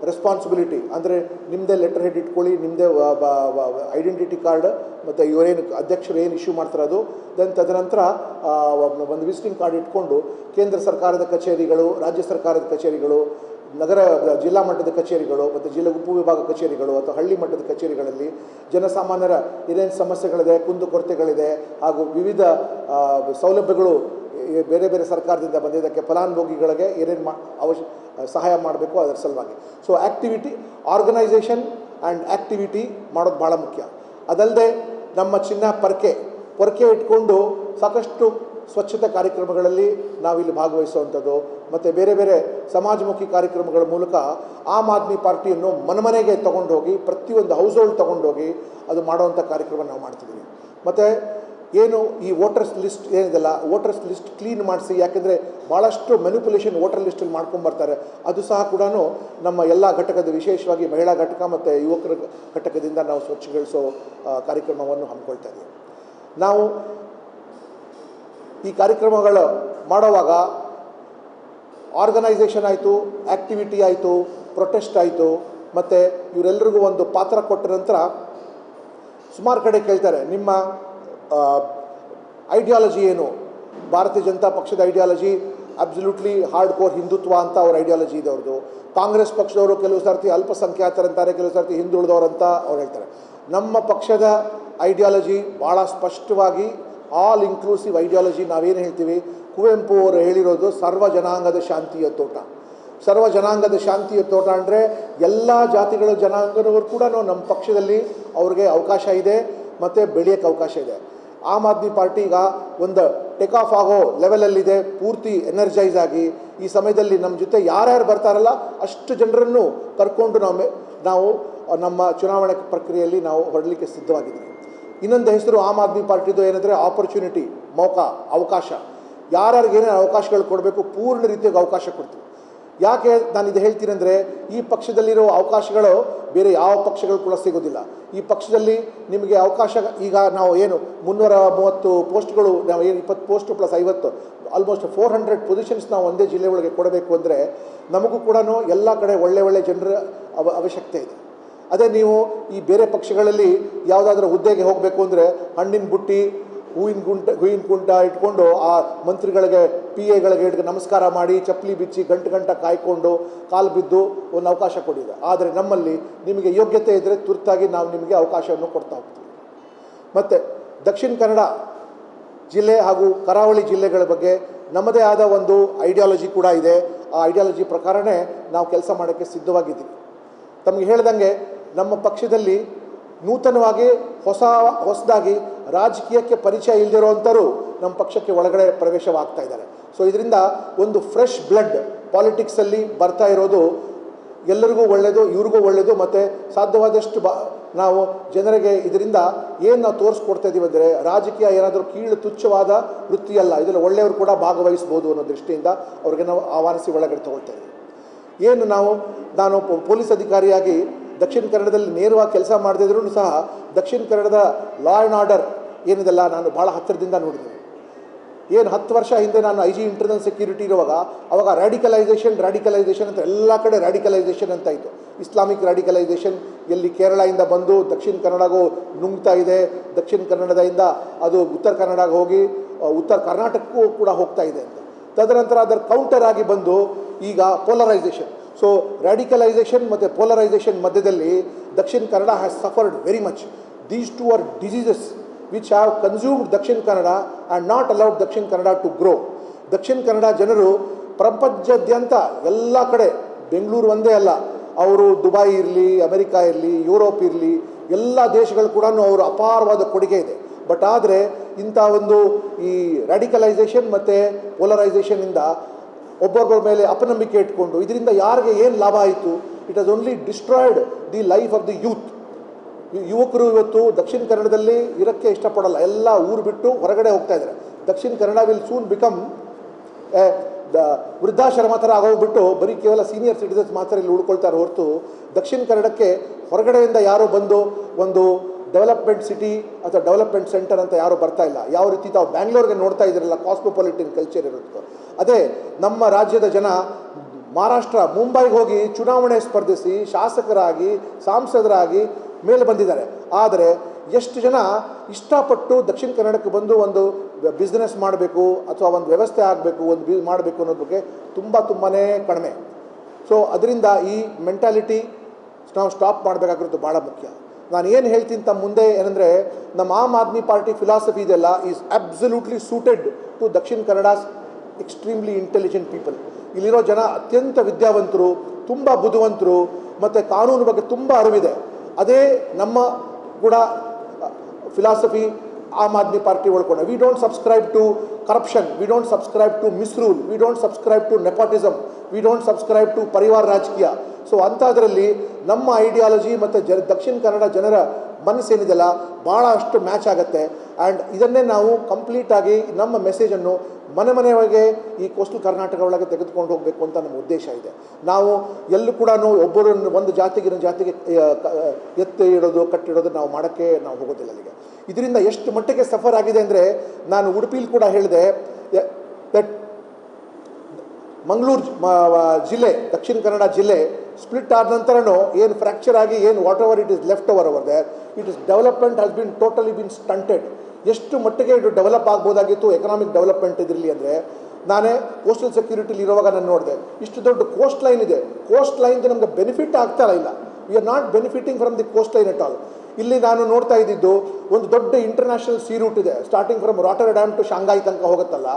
ರೆಸ್ಪಾನ್ಸಿಬಿಲಿಟಿ ಅಂದರೆ ನಿಮ್ಮದೇ ಲೆಟರ್ ಹೆಡ್ ಇಟ್ಕೊಳ್ಳಿ, ನಿಮ್ಮದೇ ಐಡೆಂಟಿಟಿ ಕಾರ್ಡ್ ಮತ್ತು ಇವರೇನು ಅಧ್ಯಕ್ಷರು ಏನು ಇಶ್ಯೂ ಮಾಡ್ತಾರೆ ಅದು, ತದನಂತರ ಒಂದು ವಿಸಿಟಿಂಗ್ ಕಾರ್ಡ್ ಇಟ್ಕೊಂಡು ಕೇಂದ್ರ ಸರ್ಕಾರದ ಕಚೇರಿಗಳು, ರಾಜ್ಯ ಸರ್ಕಾರದ ಕಚೇರಿಗಳು, ಜಿಲ್ಲಾ ಮಟ್ಟದ ಕಚೇರಿಗಳು ಮತ್ತು ಜಿಲ್ಲಾ ಉಪವಿಭಾಗ ಕಚೇರಿಗಳು ಅಥವಾ ಹಳ್ಳಿ ಮಟ್ಟದ ಕಚೇರಿಗಳಲ್ಲಿ ಜನಸಾಮಾನ್ಯರ ಏನೇನು ಸಮಸ್ಯೆಗಳಿದೆ, ಕುಂದುಕೊರತೆಗಳಿದೆ ಹಾಗೂ ವಿವಿಧ ಸೌಲಭ್ಯಗಳು ಬೇರೆ ಬೇರೆ ಸರ್ಕಾರದಿಂದ ಬಂದಿದ್ದಕ್ಕೆ ಫಲಾನುಭವಿಗಳಿಗೆ ಏನೇನು ಸಹಾಯ ಮಾಡಬೇಕು ಅದರ ಸಲುವಾಗಿ. ಸೊ ಆರ್ಗನೈಸೇಷನ್ ಆ್ಯಂಡ್ ಆ್ಯಕ್ಟಿವಿಟಿ ಮಾಡೋದು ಭಾಳ ಮುಖ್ಯ. ಅದಲ್ಲದೆ ನಮ್ಮ ಚಿನ್ನ ಪೊರಕೆ ಇಟ್ಕೊಂಡು ಸಾಕಷ್ಟು ಸ್ವಚ್ಛತಾ ಕಾರ್ಯಕ್ರಮಗಳಲ್ಲಿ ನಾವಿಲ್ಲಿ ಭಾಗವಹಿಸುವಂಥದ್ದು ಮತ್ತು ಬೇರೆ ಬೇರೆ ಸಮಾಜಮುಖಿ ಕಾರ್ಯಕ್ರಮಗಳ ಮೂಲಕ ಆಮ್ ಆದ್ಮಿ ಪಾರ್ಟಿಯನ್ನು ಮನೆಗೆ ತೊಗೊಂಡು ಹೋಗಿ ಪ್ರತಿಯೊಂದು ಹೌಸ್ ಹೋಲ್ಡ್ ತೊಗೊಂಡೋಗಿ ಅದು ಮಾಡುವಂಥ ಕಾರ್ಯಕ್ರಮ ನಾವು ಮಾಡ್ತಿದ್ದೀವಿ. ಮತ್ತು ಏನು ಈ ವೋಟರ್ಸ್ ಲಿಸ್ಟ್ ಏನಿದೆಲ್ಲ ವೋಟರ್ಸ್ ಲಿಸ್ಟ್ ಕ್ಲೀನ್ ಮಾಡಿಸಿ, ಯಾಕೆಂದರೆ ಭಾಳಷ್ಟು ಮ್ಯಾನಿಪುಲೇಷನ್ ವೋಟರ್ ಲಿಸ್ಟಲ್ಲಿ ಮಾಡ್ಕೊಂಬರ್ತಾರೆ. ಅದು ಸಹ ಕೂಡ ನಮ್ಮ ಎಲ್ಲ ಘಟಕದ, ವಿಶೇಷವಾಗಿ ಮಹಿಳಾ ಘಟಕ ಮತ್ತು ಯುವಕರ ಘಟಕದಿಂದ ನಾವು ಸ್ವಚ್ಛಗೊಳಿಸೋ ಕಾರ್ಯಕ್ರಮವನ್ನು ಹಮ್ಮಿಕೊಳ್ತಾ ಇದ್ದೀವಿ. ನಾವು ಈ ಕಾರ್ಯಕ್ರಮಗಳು ಮಾಡುವಾಗ ಆರ್ಗನೈಸೇಷನ್ ಆಯಿತು, ಆ್ಯಕ್ಟಿವಿಟಿ ಆಯಿತು, ಪ್ರೊಟೆಸ್ಟ್ ಆಯಿತು ಮತ್ತು ಇವರೆಲ್ಲರಿಗೂ ಒಂದು ಪಾತ್ರ ಕೊಟ್ಟ ನಂತರ ಸುಮಾರು ಕಡೆ ಕೇಳ್ತಾರೆ, ನಿಮ್ಮ ಐಡಿಯಾಲಜಿ ಏನು? ಭಾರತೀಯ ಜನತಾ ಪಕ್ಷದ ideology absolutely hard core Hindutva ಅಂತ ಅವ್ರ ಐಡಿಯಾಲಜಿ ಇದೆ ಅವ್ರದ್ದು. ಕಾಂಗ್ರೆಸ್ ಪಕ್ಷದವರು ಕೆಲವು ಸರ್ತಿ ಅಲ್ಪಸಂಖ್ಯಾತರಂತಾರೆ, ಕೆಲವು ಸರ್ತಿ ಹಿಂದುಳಿದವರಂತ ಅವ್ರು ಹೇಳ್ತಾರೆ. ನಮ್ಮ ಪಕ್ಷದ ಐಡಿಯಾಲಜಿ ಭಾಳ ಸ್ಪಷ್ಟವಾಗಿ ಆಲ್ ಇನ್ಕ್ಲೂಸಿವ್ ಐಡಿಯಾಲಜಿ. ನಾವೇನು ಹೇಳ್ತೀವಿ, ಕುವೆಂಪು ಅವರು ಹೇಳಿರೋದು ಸರ್ವ ಜನಾಂಗದ ಶಾಂತಿಯ ತೋಟ. ಸರ್ವ ಜನಾಂಗದ ಶಾಂತಿಯ ತೋಟ ಅಂದರೆ ಎಲ್ಲ ಜಾತಿಗಳ ಜನಾಂಗದವರು ಕೂಡ ನಮ್ಮ ಪಕ್ಷದಲ್ಲಿ ಅವ್ರಿಗೆ ಅವಕಾಶ ಇದೆ ಮತ್ತು ಬೆಳೆಯೋಕ್ಕೆ ಅವಕಾಶ ಇದೆ. ಆಮ್ ಆದ್ಮಿ ಪಾರ್ಟಿ ಈಗ ಒಂದು ಟೇಕ್ ಆಫ್ ಆಗೋ ಲೆವೆಲಲ್ಲಿದೆ, ಪೂರ್ತಿ ಎನರ್ಜೈಸ್ ಆಗಿ ಈ ಸಮಯದಲ್ಲಿ ನಮ್ಮ ಜೊತೆ ಯಾರ್ಯಾರು ಬರ್ತಾರಲ್ಲ ಅಷ್ಟು ಜನರನ್ನು ಕರ್ಕೊಂಡು ನಾವು ನಮ್ಮ ಚುನಾವಣೆ ಪ್ರಕ್ರಿಯೆಯಲ್ಲಿ ನಾವು ಹೊರಡಲಿಕ್ಕೆ ಸಿದ್ಧವಾಗಿದ್ದೀವಿ. ಇನ್ನೊಂದು ಹೆಸರು ಆಮ್ ಆದ್ಮಿ ಪಾರ್ಟಿದು ಏನಂದರೆ ಆಪರ್ಚುನಿಟಿ, ಅವಕಾಶ. ಯಾರ್ಯಾರಿಗೆ ಏನೇನು ಅವಕಾಶಗಳು ಕೊಡಬೇಕು ಪೂರ್ಣ ರೀತಿಯಾಗಿ ಅವಕಾಶ ಕೊಡ್ತೀವಿ. ಯಾಕೆ ನಾನು ಇದು ಹೇಳ್ತೀನಿ ಅಂದರೆ, ಈ ಪಕ್ಷದಲ್ಲಿರೋ ಅವಕಾಶಗಳು ಬೇರೆ ಯಾವ ಪಕ್ಷಗಳು ಕೂಡ ಸಿಗೋದಿಲ್ಲ. ಈ ಪಕ್ಷದಲ್ಲಿ ನಿಮಗೆ ಅವಕಾಶ ಈಗ ನಾವು ಏನು 330 ಪೋಸ್ಟ್ಗಳು, ನಾವು ಏನು 20 ಪೋಸ್ಟು ಪ್ಲಸ್ 50 ಆಲ್ಮೋಸ್ಟ್ 400 ಪೊಸಿಷನ್ಸ್ ನಾವು ಒಂದೇ ಜಿಲ್ಲೆ ಒಳಗೆ ಕೊಡಬೇಕು ಅಂದರೆ ನಮಗೂ ಕೂಡ ಎಲ್ಲ ಕಡೆ ಒಳ್ಳೆ ಜನರ ಅವಶ್ಯಕತೆ ಇದೆ. ಅದೇ ನೀವು ಈ ಬೇರೆ ಪಕ್ಷಗಳಲ್ಲಿ ಯಾವುದಾದ್ರೂ ಹುದ್ದೆಗೆ ಹೋಗಬೇಕು ಅಂದರೆ ಹಣ್ಣಿನ ಬುಟ್ಟಿ, ಹೂವಿನ ಕುಂಟ ಇಟ್ಕೊಂಡು ಆ ಮಂತ್ರಿಗಳಿಗೆ, PAಗಳಿಗೆ ನಮಸ್ಕಾರ ಮಾಡಿ, ಚಪ್ಪಲಿ ಬಿಚ್ಚಿ ಗಂಟೆ ಕಾಯ್ಕೊಂಡು ಕಾಲು ಬಿದ್ದು ಒಂದು ಅವಕಾಶ ಕೊಟ್ಟಿದೆ. ಆದರೆ ನಮ್ಮಲ್ಲಿ ನಿಮಗೆ ಯೋಗ್ಯತೆ ಇದ್ದರೆ ತುರ್ತಾಗಿ ನಾವು ನಿಮಗೆ ಅವಕಾಶವನ್ನು ಕೊಡ್ತಾ ಹೋಗ್ತೀವಿ. ಮತ್ತು ದಕ್ಷಿಣ ಕನ್ನಡ ಜಿಲ್ಲೆ ಹಾಗೂ ಕರಾವಳಿ ಜಿಲ್ಲೆಗಳ ಬಗ್ಗೆ ನಮ್ಮದೇ ಆದ ಒಂದು ಐಡಿಯಾಲಜಿ ಕೂಡ ಇದೆ. ಆ ಐಡಿಯಾಲಜಿ ಪ್ರಕಾರನೇ ನಾವು ಕೆಲಸ ಮಾಡೋಕ್ಕೆ ಸಿದ್ಧವಾಗಿದ್ದೀವಿ. ತಮಗೆ ಹೇಳ್ದಂಗೆ ನಮ್ಮ ಪಕ್ಷದಲ್ಲಿ ನೂತನವಾಗಿ ಹೊಸದಾಗಿ ರಾಜಕೀಯಕ್ಕೆ ಪರಿಚಯ ಇಲ್ಲದಿರೋವಂಥವ್ರು ನಮ್ಮ ಪಕ್ಷಕ್ಕೆ ಒಳಗಡೆ ಪ್ರವೇಶವಾಗ್ತಾ ಇದ್ದಾರೆ. ಸೊ ಇದರಿಂದ ಒಂದು ಫ್ರೆಶ್ ಬ್ಲಡ್ ಪಾಲಿಟಿಕ್ಸಲ್ಲಿ ಬರ್ತಾ ಇರೋದು ಎಲ್ಲರಿಗೂ ಒಳ್ಳೆಯದು, ಇವ್ರಿಗೂ ಒಳ್ಳೆಯದು. ಮತ್ತು ಸಾಧ್ಯವಾದಷ್ಟು ನಾವು ಜನರಿಗೆ ಇದರಿಂದ ಏನು ನಾವು ತೋರಿಸ್ಕೊಡ್ತಾ ಇದ್ದೀವಿ ಅಂದರೆ ರಾಜಕೀಯ ಏನಾದರೂ ಕೀಳು ತುಚ್ಛವಾದ ವೃತ್ತಿಯಲ್ಲ, ಇದರಲ್ಲಿ ಒಳ್ಳೆಯವರು ಕೂಡ ಭಾಗವಹಿಸ್ಬೋದು ಅನ್ನೋ ದೃಷ್ಟಿಯಿಂದ ಅವ್ರಿಗೆ ನಾವು ಆಹ್ವಾನಿಸಿ ಒಳಗಡೆ ತೊಗೊಳ್ತಾ ಇದ್ದೀವಿ. ಏನು ನಾನು ಪೊಲೀಸ್ ಅಧಿಕಾರಿಯಾಗಿ ದಕ್ಷಿಣ ಕನ್ನಡದಲ್ಲಿ ನೇರವಾಗಿ ಕೆಲಸ ಮಾಡದಿದ್ರೂ ಸಹ ದಕ್ಷಿಣ ಕನ್ನಡದ ಲಾ ಆ್ಯಂಡ್ ಆರ್ಡರ್ ಏನಿದೆಲ್ಲ ನಾನು ಭಾಳ ಹತ್ತಿರದಿಂದ ನೋಡಿದ್ದೀನಿ. ಏನು 10 ವರ್ಷ ಹಿಂದೆ ನಾನು IG ಇಂಟರ್ನಲ್ ಸೆಕ್ಯೂರಿಟಿ ಇರುವಾಗ ಅವಾಗ ರ್ಯಾಡಿಕಲೈಸೇಷನ್ ಅಂತ ಎಲ್ಲ ಕಡೆ ರ್ಯಾಡಿಕಲೈಸೇಷನ್ ಅಂತ ಇತ್ತು. ಇಸ್ಲಾಮಿಕ್ ರ್ಯಾಡಿಕಲೈಸೇಷನ್ ಎಲ್ಲಿ ಕೇರಳದಿಂದ ಬಂದು ದಕ್ಷಿಣ ಕನ್ನಡಗೂ ನುಂಗ್ತಾ ಇದೆ, ದಕ್ಷಿಣ ಕನ್ನಡದಿಂದ ಅದು ಉತ್ತರ ಕನ್ನಡಕ್ಕೆ ಹೋಗಿ ಉತ್ತರ ಕರ್ನಾಟಕಕ್ಕೂ ಕೂಡ ಹೋಗ್ತಾ ಇದೆ ಅಂತ. ತದನಂತರ ಅದರ ಕೌಂಟರ್ ಆಗಿ ಬಂದು ಈಗ ಪೋಲರೈಸೇಷನ್. ಸೊ ರ್ಯಾಡಿಕಲೈಸೇಷನ್ ಮತ್ತು ಪೋಲರೈಸೇಷನ್ ಮಧ್ಯದಲ್ಲಿ Dakshina Kannada has suffered very much. These two are diseases which have consumed Dakshin Kannada and not allowed Dakshin Kannada to grow. Dakshina Kannada ಜನರು ಪ್ರಪಂಚದಾದ್ಯಂತ ಎಲ್ಲ ಕಡೆ, ಬೆಂಗಳೂರು ಒಂದೇ ಅಲ್ಲ, ಅವರು ದುಬೈ ಇರಲಿ, ಅಮೆರಿಕಾ ಇರಲಿ, ಯುರೋಪ್ ಇರಲಿ, ಎಲ್ಲ ದೇಶಗಳು ಕೂಡ ಅವರು ಅಪಾರವಾದ ಕೊಡುಗೆ ಇದೆ. ಬಟ್ ಆದರೆ ಇಂಥ ಒಂದು ಈ ರ್ಯಾಡಿಕಲೈಸೇಷನ್ ಮತ್ತು ಪೋಲರೈಸೇಷನಿಂದ ಒಬ್ಬೊಬ್ಬರ ಮೇಲೆ ಅಪನಂಬಿಕೆ ಇಟ್ಕೊಂಡು ಇದರಿಂದ ಯಾರಿಗೆ ಏನು ಲಾಭ ಆಯಿತು? It has only destroyed the life of the youth. ಯುವಕರು ಇವತ್ತು ದಕ್ಷಿಣ ಕನ್ನಡದಲ್ಲಿ ಇರೋಕ್ಕೆ ಇಷ್ಟಪಡಲ್ಲ, ಎಲ್ಲ ಊರು ಬಿಟ್ಟು ಹೊರಗಡೆ ಹೋಗ್ತಾ ಇದ್ದಾರೆ. Dakshina Kannada will soon become ವೃದ್ಧಾಶ್ರಮ ಥರ ಆಗೋಗ್ಬಿಟ್ಟು ಬರೀ ಕೇವಲ ಸೀನಿಯರ್ ಸಿಟಿಸನ್ಸ್ ಮಾತ್ರ ಇಲ್ಲಿ ಉಳ್ಕೊಳ್ತಾರೆ ಹೊರತು ದಕ್ಷಿಣ ಕನ್ನಡಕ್ಕೆ ಹೊರಗಡೆಯಿಂದ ಯಾರೋ ಬಂದು ಒಂದು ಡೆವಲಪ್ಮೆಂಟ್ ಸಿಟಿ ಅಥವಾ ಡೆವಲಪ್ಮೆಂಟ್ ಸೆಂಟರ್ ಅಂತ ಯಾರೂ ಬರ್ತಾ ಇಲ್ಲ. ಯಾವ ರೀತಿ ತಾವು ಬ್ಯಾಂಗ್ಳೂರ್ಗೆ ನೋಡ್ತಾ ಇದ್ದೀರಲ್ಲ, ಕಾಸ್ಮೋಪಾಲಿಟನ್ ಕಲ್ಚರ್ ಇರುತ್ತೆ. ಅದೇ ನಮ್ಮ ರಾಜ್ಯದ ಜನ ಮಹಾರಾಷ್ಟ್ರ ಮುಂಬೈಗೆ ಹೋಗಿ ಚುನಾವಣೆ ಸ್ಪರ್ಧಿಸಿ ಶಾಸಕರಾಗಿ ಸಂಸದರಾಗಿ ಮೇಲೆ ಬಂದಿದ್ದಾರೆ. ಆದರೆ ಎಷ್ಟು ಜನ ಇಷ್ಟಪಟ್ಟು ದಕ್ಷಿಣ ಕನ್ನಡಕ್ಕೆ ಬಂದು ಒಂದು ಬಿಸ್ನೆಸ್ ಮಾಡಬೇಕು ಅಥವಾ ಒಂದು ವ್ಯವಸ್ಥೆ ಆಗಬೇಕು, ಒಂದು ಮಾಡಬೇಕು ಅನ್ನೋದ್ರ ಬಗ್ಗೆ ತುಂಬಾ ಕಡಿಮೆ. ಸೊ ಅದರಿಂದ ಈ ಮೆಂಟಾಲಿಟಿ ನಾವು ಸ್ಟಾಪ್ ಮಾಡಬೇಕಾಗಿರೋದು ಭಾಳ ಮುಖ್ಯ. ನಾನು ಏನು ಹೇಳ್ತೀನಿ ತಮ್ಮ ಮುಂದೆ ಏನಂದರೆ, ನಮ್ಮ ಆಮ್ ಆದ್ಮಿ ಪಾರ್ಟಿ ಫಿಲಾಸಫಿ ಇದೆಲ್ಲ is absolutely suited to Dakshina ಕನ್ನಡಾಸ್ extremely intelligent people. ಇಲ್ಲಿರೋ ಜನ ಅತ್ಯಂತ ವಿದ್ಯಾವಂತರು, ತುಂಬ ಬುದ್ಧಿವಂತರು ಮತ್ತು ಕಾನೂನು ಬಗ್ಗೆ ತುಂಬ ಅರಿವಿದೆ. ಅದೇ ನಮ್ಮ ಕೂಡ ಫಿಲಾಸಫಿ ಆಮ್ ಆದ್ಮಿ ಪಾರ್ಟಿ ಒಳ್ಕೊಂಡ. We don't subscribe to corruption, we don't subscribe to misrule, we don't subscribe to nepotism, we don't subscribe to ಪರಿವಾರ ರಾಜಕೀಯ. ಸೊ ಅಂಥದ್ರಲ್ಲಿ ನಮ್ಮ ಐಡಿಯಾಲಜಿ ಮತ್ತು ದಕ್ಷಿಣ ಕನ್ನಡ ಜನರ ಮನಸ್ಸೇನಿದೆಲ್ಲ ಭಾಳ ಅಷ್ಟು ಮ್ಯಾಚ್ ಆಗುತ್ತೆ. ಆ್ಯಂಡ್ ಇದನ್ನೇ ನಾವು ಕಂಪ್ಲೀಟಾಗಿ ನಮ್ಮ ಮೆಸೇಜನ್ನು ಮನೆಯೊಳಗೆ ಈ ಕೋಸ್ಟಲ್ ಕರ್ನಾಟಕ ಒಳಗೆ ತೆಗೆದುಕೊಂಡು ಹೋಗಬೇಕು ಅಂತ ನಮ್ಮ ಉದ್ದೇಶ ಇದೆ. ನಾವು ಎಲ್ಲೂ ಕೂಡ ಒಬ್ಬರನ್ನು ಒಂದು ಜಾತಿಗೆ ಇನ್ನೊಂದು ಜಾತಿಗೆ ಎತ್ತಿ ಇಡೋದು ಕಟ್ಟಿಡೋದು ನಾವು ಮಾಡೋಕ್ಕೆ ನಾವು ಹೋಗೋದಿಲ್ಲ ಅಲ್ಲಿಗೆ. ಇದರಿಂದ ಎಷ್ಟು ಮಟ್ಟಿಗೆ ಸಫರ್ ಆಗಿದೆ ಅಂದರೆ, ನಾನು ಉಡುಪಿಲಿ ಕೂಡ ಹೇಳಿದೆ ದಟ್ ಮಂಗಳೂರು ಜಿಲ್ಲೆ, ದಕ್ಷಿಣ ಕನ್ನಡ ಜಿಲ್ಲೆ ಸ್ಪ್ಲಿಟ್ ಆದ ನಂತರನೂ ಏನು ಫ್ರ್ಯಾಕ್ಚರ್ ಆಗಿ ಏನು whatever it is left over there, it is development has been totally been stunted. ಎಷ್ಟು ಮಟ್ಟಿಗೆ ಇದು ಡೆವಲಪ್ ಆಗ್ಬೋದಾಗಿತ್ತು ಎಕನಾಮಿಕ್ ಡೆವಲಪ್ಮೆಂಟ್ ಇದರಲ್ಲಿ ಅಂದರೆ, ನಾನೇ ಕೋಸ್ಟಲ್ ಸೆಕ್ಯೂರಿಟಿಲಿ ಇರುವಾಗ ನಾನು ನೋಡಿದೆ, ಇಷ್ಟು ದೊಡ್ಡ ಕೋಸ್ಟ್ ಲೈನ್ ಇದೆ, ಕೋಸ್ಟ್ ಲೈನ್ದು ನಮಗೆ ಬೆನಿಫಿಟ್ ಆಗ್ತಾ ಇಲ್ಲ. We are not benefiting from the coast line at all. ಇಲ್ಲಿ ನಾನು ನೋಡ್ತಾ ಇದ್ದಿದ್ದು ಒಂದು ದೊಡ್ಡ ಇಂಟರ್ನ್ಯಾಷನಲ್ ಸೀ ರೂಟ್ ಇದೆ, starting from Rotterdam to Shanghai ತನಕ ಹೋಗುತ್ತಲ್ಲ.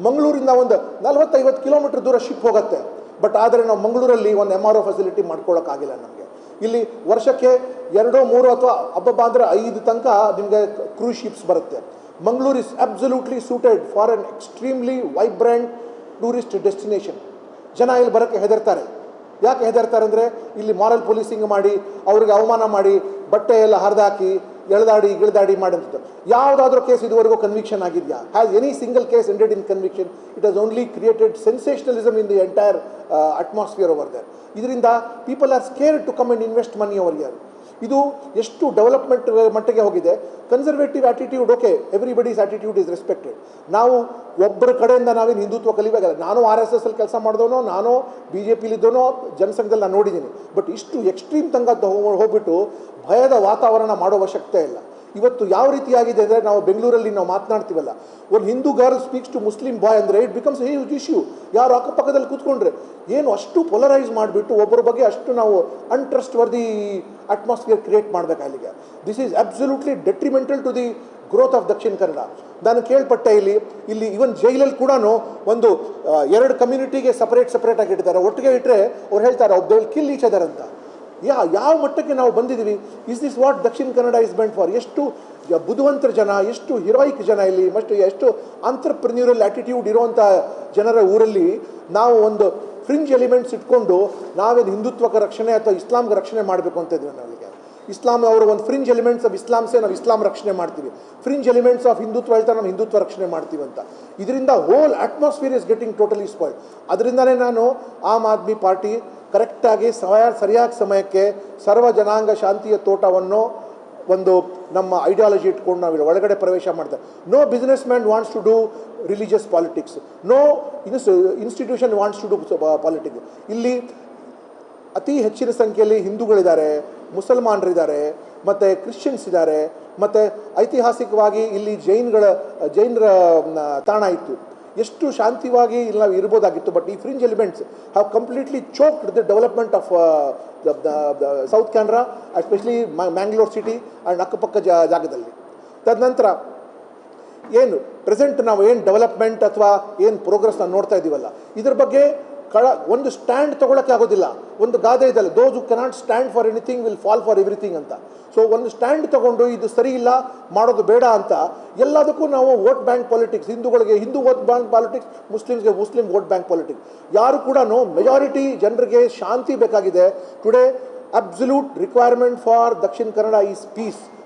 ಮಂಗಳೂರಿಂದ ಒಂದು 40-50 ಕಿಲೋಮೀಟರ್ ದೂರ ಶಿಪ್ ಹೋಗುತ್ತೆ. ಬಟ್ ಆದರೆ ನಾವು ಮಂಗಳೂರಲ್ಲಿ ಒಂದು MRO ಫೆಸಿಲಿಟಿ ಮಾಡ್ಕೊಳ್ಳೋಕ್ಕಾಗಿಲ್ಲ ನಮಗೆ. ಇಲ್ಲಿ ವರ್ಷಕ್ಕೆ 2-3 ಅಥವಾ ಹಬ್ಬ ಅಂದರೆ 5 ತನಕ ನಿಮಗೆ ಕ್ರೂಸ್ ಶಿಪ್ಸ್ ಬರುತ್ತೆ. Mangaluru is absolutely suited for N extremely vibrant tourist destination. ಜನ ಇಲ್ಲಿ ಬರೋಕ್ಕೆ ಹೆದರ್ತಾರೆ. ಯಾಕೆ ಹೆದರ್ತಾರೆ ಅಂದರೆ, ಇಲ್ಲಿ ಮಾರಲ್ ಪೊಲೀಸಿಂಗ್ ಮಾಡಿ ಅವ್ರಿಗೆ ಅವಮಾನ ಮಾಡಿ ಬಟ್ಟೆ ಎಲ್ಲ ಹರಿದಾಕಿ ಗಿಳಿದಾಡಿ ಮಾಡಿದ್ದು. ಯಾವುದಾದ್ರೂ ಕೇಸ್ ಇದುವರೆಗೂ ಕನ್ವಿಕ್ಷನ್ ಆಗಿದೆಯಾ? Has any single case ended in conviction? It has only created sensationalism in the entire atmosphere over there. ಇದರಿಂದ people are scared to come and invest money over here. ಇದು ಎಷ್ಟು ಡೆವಲಪ್ಮೆಂಟ್ ಮಟ್ಟಿಗೆ ಹೋಗಿದೆ. Conservative attitude okay, everybody's attitude is respected. ನಾವು ಒಬ್ಬರ ಕಡೆಯಿಂದ ನಾವೇನು ಹಿಂದುತ್ವ ಕಲಿಬೇಕಾಗಲ್ಲ. ನಾನು RSS ಅಲ್ಲಿ ಕೆಲಸ ಮಾಡಿದವನೋ, ನಾನು BJPಲಿದ್ದವನೋ, ಜನಸಂಘದಲ್ಲಿ ನಾನು ನೋಡಿದ್ದೀನಿ. ಬಟ್ ಇಷ್ಟು ಎಕ್ಸ್ಟ್ರೀಮ್ ತನಕ ಹೋಗ್ಬಿಟ್ಟು ಭಯದ ವಾತಾವರಣ ಮಾಡೋ ಅವಶ್ಯಕತೆ ಇಲ್ಲ. ಇವತ್ತು ಯಾವ ರೀತಿಯಾಗಿದೆ ಅಂದರೆ, ನಾವು ಬೆಂಗಳೂರಲ್ಲಿ ನಾವು ಮಾತನಾಡ್ತೀವಲ್ಲ, ಒಂದು Hindu girl speaks to Muslim boy ಅಂದರೆ it becomes a huge issue. ಯಾರು ಅಕ್ಕಪಕ್ಕದಲ್ಲಿ ಕೂತ್ಕೊಂಡ್ರೆ ಏನು ಅಷ್ಟು ಪೊಲರೈಸ್ ಮಾಡಿಬಿಟ್ಟು ಒಬ್ಬರ ಬಗ್ಗೆ ಅಷ್ಟು ನಾವು ಅನ್ಟ್ರಸ್ಟ್ ವರ್ದಿ ಅಟ್ಮಾಸ್ಫಿಯರ್ ಕ್ರಿಯೇಟ್ ಮಾಡಬೇಕು ಅಲ್ಲಿಗೆ. This is absolutely detrimental to the growth of Dakshina Kannada. ನಾನು ಕೇಳ್ಪಟ್ಟೆ ಇಲ್ಲಿ ಇವನ್ ಜೈಲಲ್ಲಿ ಕೂಡ ಒಂದು 2 ಕಮ್ಯುನಿಟಿಗೆ ಸಪ್ರೇಟ್ ಆಗಿ ಇಟ್ಟಿದ್ದಾರೆ. ಒಟ್ಟಿಗೆ ಇಟ್ಟರೆ ಅವ್ರು ಹೇಳ್ತಾರೆ they will kill each other ಅಂತ. ಯಾವ ಮಟ್ಟಕ್ಕೆ ನಾವು ಬಂದಿದ್ದೀವಿ? Is this what Dakshina Kannada is meant for? ಎಷ್ಟು ಬುದ್ಧಿವಂತರ ಜನ, ಎಷ್ಟು ಹಿರೋಯಿಕ್ ಜನ ಇಲ್ಲಿ, ಎಷ್ಟು ಆಂಟ್ರಪ್ರಿನ್ಯೂರಲ್ ಆ್ಯಟಿಟ್ಯೂಡ್ ಇರುವಂಥ ಜನರ ಊರಲ್ಲಿ ನಾವು ಒಂದು ಫ್ರಿಂಜ್ ಎಲಿಮೆಂಟ್ಸ್ ಇಟ್ಕೊಂಡು ನಾವೇನು ಹಿಂದುತ್ವಕ್ಕೆ ರಕ್ಷಣೆ ಅಥವಾ ಇಸ್ಲಾಂಗೆ ರಕ್ಷಣೆ ಮಾಡಬೇಕು ಅಂತ ಇದ್ವಿ. ನಾವೀಗ ಇಸ್ಲಾಂ ಅವರು ಒಂದು ಫ್ರಿಂಜ್ ಎಲಿಮೆಂಟ್ಸ್ ಆಫ್ ಇಸ್ಲಾಮ್ಸೇ ನಾವು ಇಸ್ಲಾಂ ರಕ್ಷಣೆ ಮಾಡ್ತೀವಿ, ಫ್ರಿಂಜ್ ಎಲಿಮೆಂಟ್ಸ್ ಆಫ್ ಹಿಂದುತ್ವ ಹೇಳ್ತಾರೆ ನಾವು ಹಿಂದುತ್ವ ರಕ್ಷಣೆ ಮಾಡ್ತೀವಿ ಅಂತ. ಇದರಿಂದ whole atmosphere is getting totally spoiled. ಅದರಿಂದಲೇ ನಾನು ಆಮ್ ಆದ್ಮಿ ಪಾರ್ಟಿ ಕರೆಕ್ಟಾಗಿ ಸರಿಯಾದ ಸಮಯಕ್ಕೆ ಸರ್ವ ಜನಾಂಗ ಶಾಂತಿಯ ತೋಟವನ್ನು ಒಂದು ನಮ್ಮ ಐಡಿಯಾಲಜಿ ಇಟ್ಕೊಂಡು ನಾವು ಒಳಗಡೆ ಪ್ರವೇಶ ಮಾಡ್ತಾರೆ. No business man wants to do religious politics, no institution wants to do politics. ಇಲ್ಲಿ ಅತಿ ಹೆಚ್ಚಿನ ಸಂಖ್ಯೆಯಲ್ಲಿ ಹಿಂದೂಗಳಿದ್ದಾರೆ, ಮುಸಲ್ಮಾನರಿದ್ದಾರೆ, ಮತ್ತು ಕ್ರಿಶ್ಚಿಯನ್ಸ್ ಇದ್ದಾರೆ, ಮತ್ತು ಐತಿಹಾಸಿಕವಾಗಿ ಇಲ್ಲಿ ಜೈನರ ತಾಣ ಇತ್ತು. ಎಷ್ಟು ಶಾಂತಿವಾಗಿ ಇಲ್ಲಿ ನಾವು ಇರ್ಬೋದಾಗಿತ್ತು. ಬಟ್ ಈ fringe elements have completely choked the development of south Canara, especially Mangalore city and ಅಕ್ಕಪಕ್ಕ ಜಾಗದಲ್ಲಿ. ತದನಂತರ ಏನು ಪ್ರೆಸೆಂಟ್ ನಾವು ಏನು ಡೆವಲಪ್ಮೆಂಟ್ ಅಥವಾ ಏನು ಪ್ರೋಗ್ರೆಸ್ ನಾವು ನೋಡ್ತಾ ಇದ್ದೀವಲ್ಲ, ಇದ್ರ ಬಗ್ಗೆ ಒಂದು ಸ್ಟ್ಯಾಂಡ್ ತೊಗೊಳಕ್ಕೆ ಆಗೋದಿಲ್ಲ. ಒಂದು ಗಾದೆ ಇದಲ್ಲ, ದೋಸ್ ಹು cannot stand for anything will fall for everything ಅಂತ. ಸೊ ಒಂದು ಸ್ಟ್ಯಾಂಡ್ ತೊಗೊಂಡು ಇದು ಸರಿ ಇಲ್ಲ, ಮಾಡೋದು ಬೇಡ ಅಂತ ಎಲ್ಲದಕ್ಕೂ ನಾವು ವೋಟ್ ಬ್ಯಾಂಕ್ ಪಾಲಿಟಿಕ್ಸ್, ಹಿಂದೂಗಳಿಗೆ ಹಿಂದೂ ವೋಟ್ ಬ್ಯಾಂಕ್ ಪಾಲಿಟಿಕ್ಸ್, ಮುಸ್ಲಿಮ್ಸ್ಗೆ ಮುಸ್ಲಿಂ ವೋಟ್ ಬ್ಯಾಂಕ್ ಪಾಲಿಟಿಕ್ಸ್. ಯಾರು ಕೂಡ ಮೆಜಾರಿಟಿ ಜನರಿಗೆ ಶಾಂತಿ ಬೇಕಾಗಿದೆ. Today absolute requirement for Dakshina Kannada is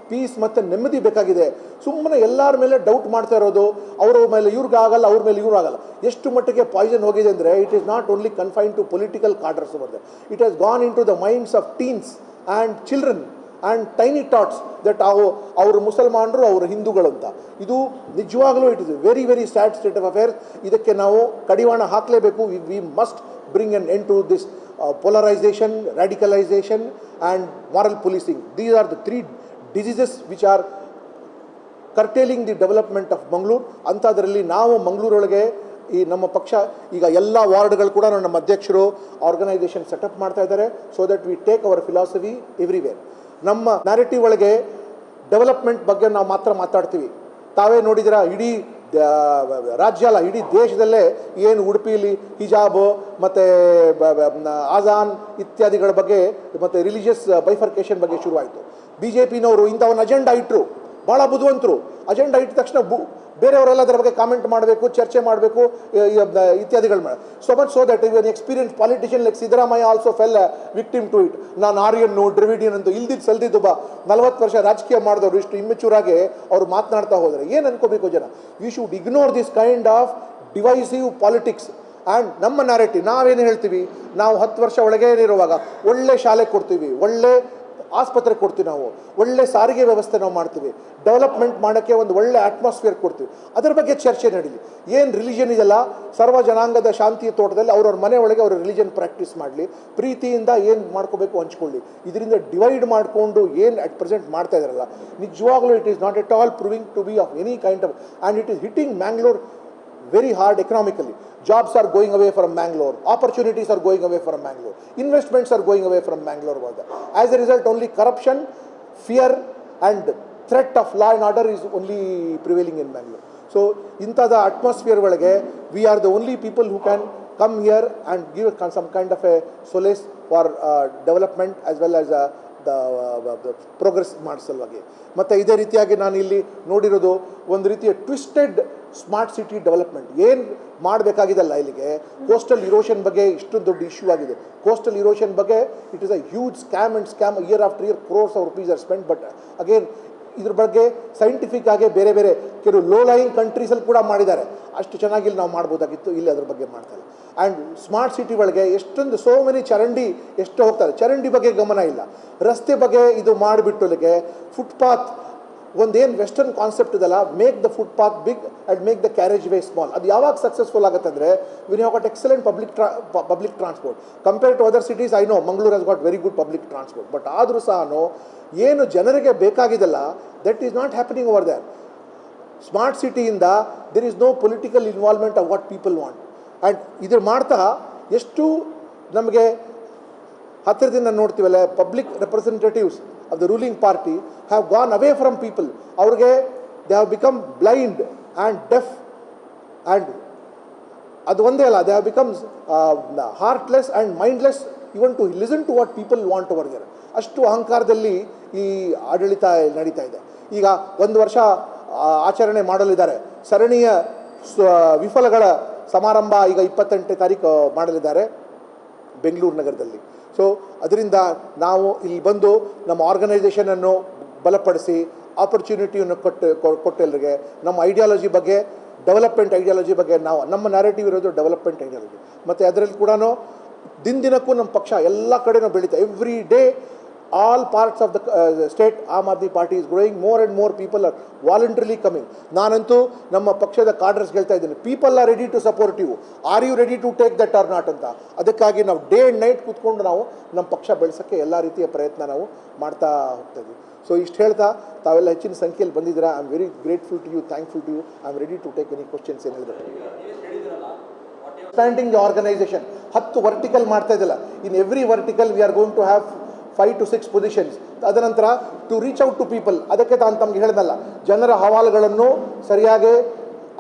piece ಮತ್ತು ನೆಮ್ಮದಿ ಬೇಕಾಗಿದೆ. ಸುಮ್ಮನೆ ಎಲ್ಲರ ಮೇಲೆ ಡೌಟ್ ಮಾಡ್ತಾ ಇರೋದು, ಅವ್ರ ಮೇಲೆ ಇವ್ರಿಗಾಗಲ್ಲ, ಅವ್ರ ಮೇಲೆ ಇವ್ರು ಆಗಲ್ಲ. ಎಷ್ಟು ಮಟ್ಟಿಗೆ ಪಾಯ್ಸನ್ ಹೋಗಿದೆ ಅಂದರೆ it is not only confine to political cadres over. It has gone in to the minds of teens and children and tiny thoughts that ಅವರು ಮುಸಲ್ಮಾನರು, ಅವರು ಹಿಂದೂಗಳು ಅಂತ. ಇದು ನಿಜವಾಗಲೂ it is very very sad state of affairs. ಇದಕ್ಕೆ ನಾವು ಕಡಿವಾಣ ಹಾಕಲೇಬೇಕು. We must bring an end to this polarization, radicalization and moral policing. These are the 3 diseases which are curtailing the development of Mangalore. ಅಂಥದ್ರಲ್ಲಿ ನಾವು ಮಂಗಳೂರೊಳಗೆ ಈ ನಮ್ಮ ಪಕ್ಷ ಈಗ ಎಲ್ಲ ವಾರ್ಡ್ಗಳು ಕೂಡ ನಮ್ಮ ಅಧ್ಯಕ್ಷರು ಆರ್ಗನೈಸೇಷನ್ ಸೆಟಪ್ ಮಾಡ್ತಾ ಇದ್ದಾರೆ. So that we take hour philosophy everywhere. ನಮ್ಮ ನ್ಯಾರೇಟಿವ್ ಒಳಗೆ ಡೆವಲಪ್ಮೆಂಟ್ ಬಗ್ಗೆ ನಾವು ಮಾತ್ರ ಮಾತಾಡ್ತೀವಿ. ತಾವೇ ನೋಡಿದಿರ, ಇಡೀ ರಾಜ್ಯ ಅಲ್ಲ, ಇಡೀ ದೇಶದಲ್ಲೇ ಏನು ಉಡುಪಿಯಲ್ಲಿ ಹಿಜಾಬ್ ಮತ್ತು ಆಜಾನ್ ಇತ್ಯಾದಿಗಳ ಬಗ್ಗೆ ಮತ್ತು ರಿಲಿಜಿಯಸ್ ಬೈಫರ್ಕೇಷನ್ ಬಗ್ಗೆ ಶುರುವಾಯಿತು. BJPನವರು ಇಂಥ ಒಂದು ಅಜೆಂಡಾ ಇಟ್ಟರು, ಭಾಳ ಬುದ್ಧಿವಂತರು. ಅಜೆಂಡಾ ಇಟ್ಟ ತಕ್ಷಣ ಬೇರೆಯವರೆಲ್ಲ ಅದರ ಬಗ್ಗೆ ಕಾಮೆಂಟ್ ಮಾಡಬೇಕು, ಚರ್ಚೆ ಮಾಡಬೇಕು, ಇತ್ಯಾದಿಗಳು ಮಾಡಿ. So much so that even experience politician like Siddaramaiah also fell victim to it. ನಾನು ಆರ್ಯನ್ನು ಡ್ರಿವಿಡಿಯನ್ ಅಂತ ಇಲ್ದಿದ್ದು ಸಲ್ದಿದ್ದು 40 ವರ್ಷ ರಾಜಕೀಯ ಮಾಡಿದವರು ಇಷ್ಟು ಇಮ್ಮೆಚೂರಾಗಿ ಅವರು ಮಾತನಾಡ್ತಾ ಹೋದರೆ ಏನು ಅನ್ಕೋಬೇಕು ಜನ? We should ignore this kind of divisive politics. And ನಮ್ಮ ನ್ಯಾರೇಟಿವ್ ನಾವೇನು ಹೇಳ್ತೀವಿ, ನಾವು 10 ವರ್ಷ ಒಳಗೆ ಇರುವಾಗ ಒಳ್ಳೆ ಶಾಲೆ ಕೊಡ್ತೀವಿ, ಒಳ್ಳೆ ಆಸ್ಪತ್ರೆ ಕೊಡ್ತೀವಿ, ನಾವು ಒಳ್ಳೆ ಸಾರಿಗೆ ವ್ಯವಸ್ಥೆ ನಾವು ಮಾಡ್ತೀವಿ, ಡೆವಲಪ್ಮೆಂಟ್ ಮಾಡೋಕ್ಕೆ ಒಂದು ಒಳ್ಳೆ ಅಟ್ಮಾಸ್ಫಿಯರ್ ಕೊಡ್ತೀವಿ. ಅದರ ಬಗ್ಗೆ ಚರ್ಚೆ ನಡೀಲಿ. ಏನು ರಿಲಿಜನ್ ಇದೆಲ್ಲ ಸರ್ವ ಜನಾಂಗದ ಶಾಂತಿಯ ತೋಟದಲ್ಲಿ ಅವ್ರವ್ರ ಮನೆ ಒಳಗೆ ಅವರು ರಿಲಿಜನ್ ಪ್ರಾಕ್ಟೀಸ್ ಮಾಡಲಿ, ಪ್ರೀತಿಯಿಂದ ಏನು ಮಾಡ್ಕೋಬೇಕು ಹಂಚ್ಕೊಳ್ಳಿ. ಇದರಿಂದ ಡಿವೈಡ್ ಮಾಡಿಕೊಂಡು ಏನು ಅಟ್ ಪ್ರೆಸೆಂಟ್ ಮಾಡ್ತಾ ಇದ್ದಾರಲ್ಲ, ನಿಜವಾಗ್ಲೂ it is not at all proving to be of any kind of, and it is hitting Mangalore very hard economically. Jobs are going away from Mangalore, opportunities are going away from Mangalore, investments are going away from Mangalore. As a result, only corruption, fear and threat of law and order is only prevailing in Mangalore. So inta the atmosphere ಒಳಗೆ we are the only people who can come here and give some kind of a solace for development as well as the progress ಮಾಡಿಸಲ್ವಾಗಿ. ಮತ್ತು ಇದೇ ರೀತಿಯಾಗಿ ನಾನು ಇಲ್ಲಿ ನೋಡಿರೋದು ಒಂದು ರೀತಿಯ twisted smart city development. ಏನು ಮಾಡಬೇಕಾಗಿದೆಲ್ಲ ಇಲ್ಲಿಗೆ ಕೋಸ್ಟಲ್ ಇರೋಷನ್ ಬಗ್ಗೆ ಇಷ್ಟೊಂದು ದೊಡ್ಡ ಇಶ್ಯೂ ಆಗಿದೆ. ಕೋಸ್ಟಲ್ ಇರೋಷನ್ ಬಗ್ಗೆ it is a huge scam year after year crores of rupees are spend. But again ಇದ್ರ ಬಗ್ಗೆ ಸೈಂಟಿಫಿಕ್ ಆಗಿ ಬೇರೆ ಬೇರೆ ಕೆಲವು ಲೋ ಲೈಯಿಂಗ್ ಕಂಟ್ರೀಸಲ್ಲಿ ಕೂಡ ಮಾಡಿದ್ದಾರೆ. ಅಷ್ಟು ಚೆನ್ನಾಗಿ ಇಲ್ಲಿ ನಾವು ಮಾಡ್ಬೋದಾಗಿತ್ತು, ಇಲ್ಲಿ ಅದ್ರ ಬಗ್ಗೆ ಮಾಡ್ತಾರೆ. ಆ್ಯಂಡ್ ಸ್ಮಾರ್ಟ್ ಸಿಟಿ ಒಳಗೆ ಎಷ್ಟೊಂದು ಸೋ ಮೆನಿ ಚರಂಡಿ ಎಷ್ಟು ಹೋಗ್ತಾರೆ, ಚರಂಡಿ ಬಗ್ಗೆ ಗಮನ ಇಲ್ಲ. ರಸ್ತೆ ಬಗ್ಗೆ ಇದು ಮಾಡಿಬಿಟ್ಟು ಫುಟ್ಪಾತ್ ಒಂದೇನು ವೆಸ್ಟರ್ನ್ ಕಾನ್ಸೆಪ್ಟ್ ಇದಲ್ಲ, make the footpath big and make the carriage way small. ಅದು ಯಾವಾಗ ಸಕ್ಸಸ್ಫುಲ್ ಆಗುತ್ತೆ ಅಂದರೆ when have got excellent public transport compared to other cities. I know Mangaluru has got very good public transport, but ಆದರೂ ಸಹ ಏನು ಜನರಿಗೆ ಬೇಕಾಗಿದೆಲ್ಲ that is not happening over there. Smart ಸಿಟಿಯಿಂದ there is no political involvement of what people want. And ಇದ್ರ ಮಾಡ್ತಾ ಎಷ್ಟು ನಮಗೆ ಹತ್ತಿರದಿಂದ ನೋಡ್ತೀವಲ್ಲ, public representatives of the ruling party have gone away from people. ಅವ್ರಿಗೆ they have become blind and deaf and ಅದು ಒಂದೇ ಅಲ್ಲ, they have becomes heartless and mindless even to listen to what people want over there. ಅಷ್ಟು ಅಹಂಕಾರದಲ್ಲಿ ಈ ಆಡಳಿತ ನಡೀತಾ ಇದೆ. ಈಗ 1 ವರ್ಷ ಆಚರಣೆ ಮಾಡಲಿದ್ದಾರೆ. ಸರಣಿಯ ವಿಫಲಗಳ ಸಮಾರಂಭ ಈಗ 28ನೇ ತಾರೀಕು ಮಾಡಲಿದ್ದಾರೆ ಬೆಂಗಳೂರು ನಗರದಲ್ಲಿ. ಸೊ ಅದರಿಂದ ನಾವು ಇಲ್ಲಿ ಬಂದು ನಮ್ಮ ಆರ್ಗನೈಸೇಷನನ್ನು ಬಲಪಡಿಸಿ ಆಪರ್ಚುನಿಟಿಯನ್ನು ಕೊಟ್ಟು ಎಲ್ಲರಿಗೆ ನಮ್ಮ ಐಡಿಯಾಲಜಿ ಬಗ್ಗೆ, ಡೆವಲಪ್ಮೆಂಟ್ ಐಡಿಯಾಲಜಿ ಬಗ್ಗೆ, ನಾವು ನಮ್ಮ ನ್ಯಾರೇಟಿವ್ ಇರೋದು ಡೆವಲಪ್ಮೆಂಟ್ ಐಡಿಯಾಲಜಿ. ಮತ್ತು ಅದರಲ್ಲಿ ಕೂಡ ದಿನಕ್ಕೂ ನಮ್ಮ ಪಕ್ಷ ಎಲ್ಲ ಕಡೆನೂ ಬೆಳೀತಾ, every day all parts of the state Aam Aadmi Party is growing. More and more people are voluntarily coming. ನಾನಂತೂ ನಮ್ಮ ಪಕ್ಷದ ಕಾರ್ಡರ್ಸ್ ಹೇಳ್ತಾ ಇದ್ದೀನಿ, people are ready to support you, are you ready to take that or not ಅಂತ. ಅದಕ್ಕಾಗಿ ನಾವು day and night ಕೂತ್ಕೊಂಡು ನಾವು ನಮ್ಮ ಪಕ್ಷ ಬೆಳೆಸೋಕ್ಕೆ ಎಲ್ಲ ರೀತಿಯ ಪ್ರಯತ್ನ ನಾವು ಮಾಡ್ತಾ ಹೋಗ್ತಾ ಇದ್ದೀವಿ. ಸೊ ಇಷ್ಟು ಹೇಳ್ತಾ ತಾವೆಲ್ಲ ಹೆಚ್ಚಿನ ಸಂಖ್ಯೆಯಲ್ಲಿ ಬಂದಿದ್ದೀರಾ. I am very grateful to you, thankful to you. I am ready to take any questions. ಏನು ಹೇಳಿದ್ರೆ ಸ್ಟ್ಯಾಂಡಿಂಗ್ ದ ಆರ್ಗನೈಸೇಷನ್ 10 ವರ್ಟಿಕಲ್ ಮಾಡ್ತಾ ಇದ್ದಲ್ಲ, in every vertical we are going to have 5 to 6 positions. ಅದನಂತರ to reach out to people, ಅದಕ್ಕೆ ತಮಗೆ ಹೇಳಿದಲ್ಲ, ಜನರ ಹವಾಲುಗಳನ್ನು ಸರಿಯಾಗಿ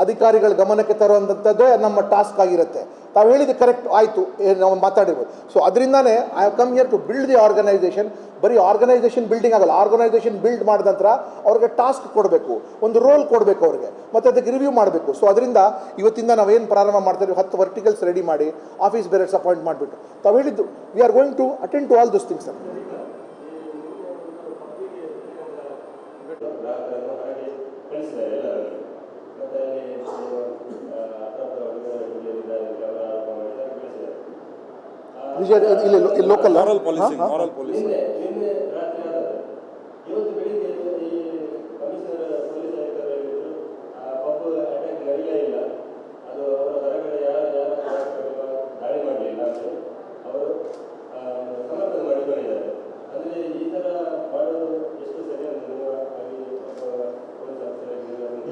ಅಧಿಕಾರಿಗಳ ಗಮನಕ್ಕೆ ತರುವಂಥದ್ದೇ ನಮ್ಮ ಟಾಸ್ಕ್ ಆಗಿರುತ್ತೆ. ತಾವು ಹೇಳಿದ್ದು ಕರೆಕ್ಟ್ ಆಯಿತು, ನಾವು ಮಾತಾಡಿರ್ಬೋದು. ಸೊ ಅದರಿಂದನೇ I have come here to build the organisation. ಬರೀ ಆರ್ಗನೈಸೇಷನ್ ಬಿಲ್ಡಿಂಗ್ ಆಗಲ್ಲ, ಆರ್ಗನೈಸೇಷನ್ ಬಿಲ್ಡ್ ಮಾಡಿದ ನಂತರ ಅವ್ರಿಗೆ ಟಾಸ್ಕ್ ಕೊಡಬೇಕು, ಒಂದು ರೋಲ್ ಕೊಡಬೇಕು ಅವ್ರಿಗೆ, ಮತ್ತು ಅದಕ್ಕೆ ರಿವ್ಯೂ ಮಾಡಬೇಕು. ಸೊ ಅದರಿಂದ ಇವತ್ತಿಂದ ನಾವೇನು ಪ್ರಾರಂಭ ಮಾಡ್ತೀವಿ, 10 ವರ್ಟಿಕಲ್ಸ್ ರೆಡಿ ಮಾಡಿ ಆಫೀಸ್ ಬೇರೆಸ್ ಅಪಾಯಿಂಟ್ ಮಾಡಿಬಿಟ್ಟು ತಾವು ಹೇಳಿದ್ದು we are going to attend to all those things. Sir Vijaya ಇಲ್ಲಿ ಲೋಕಲ್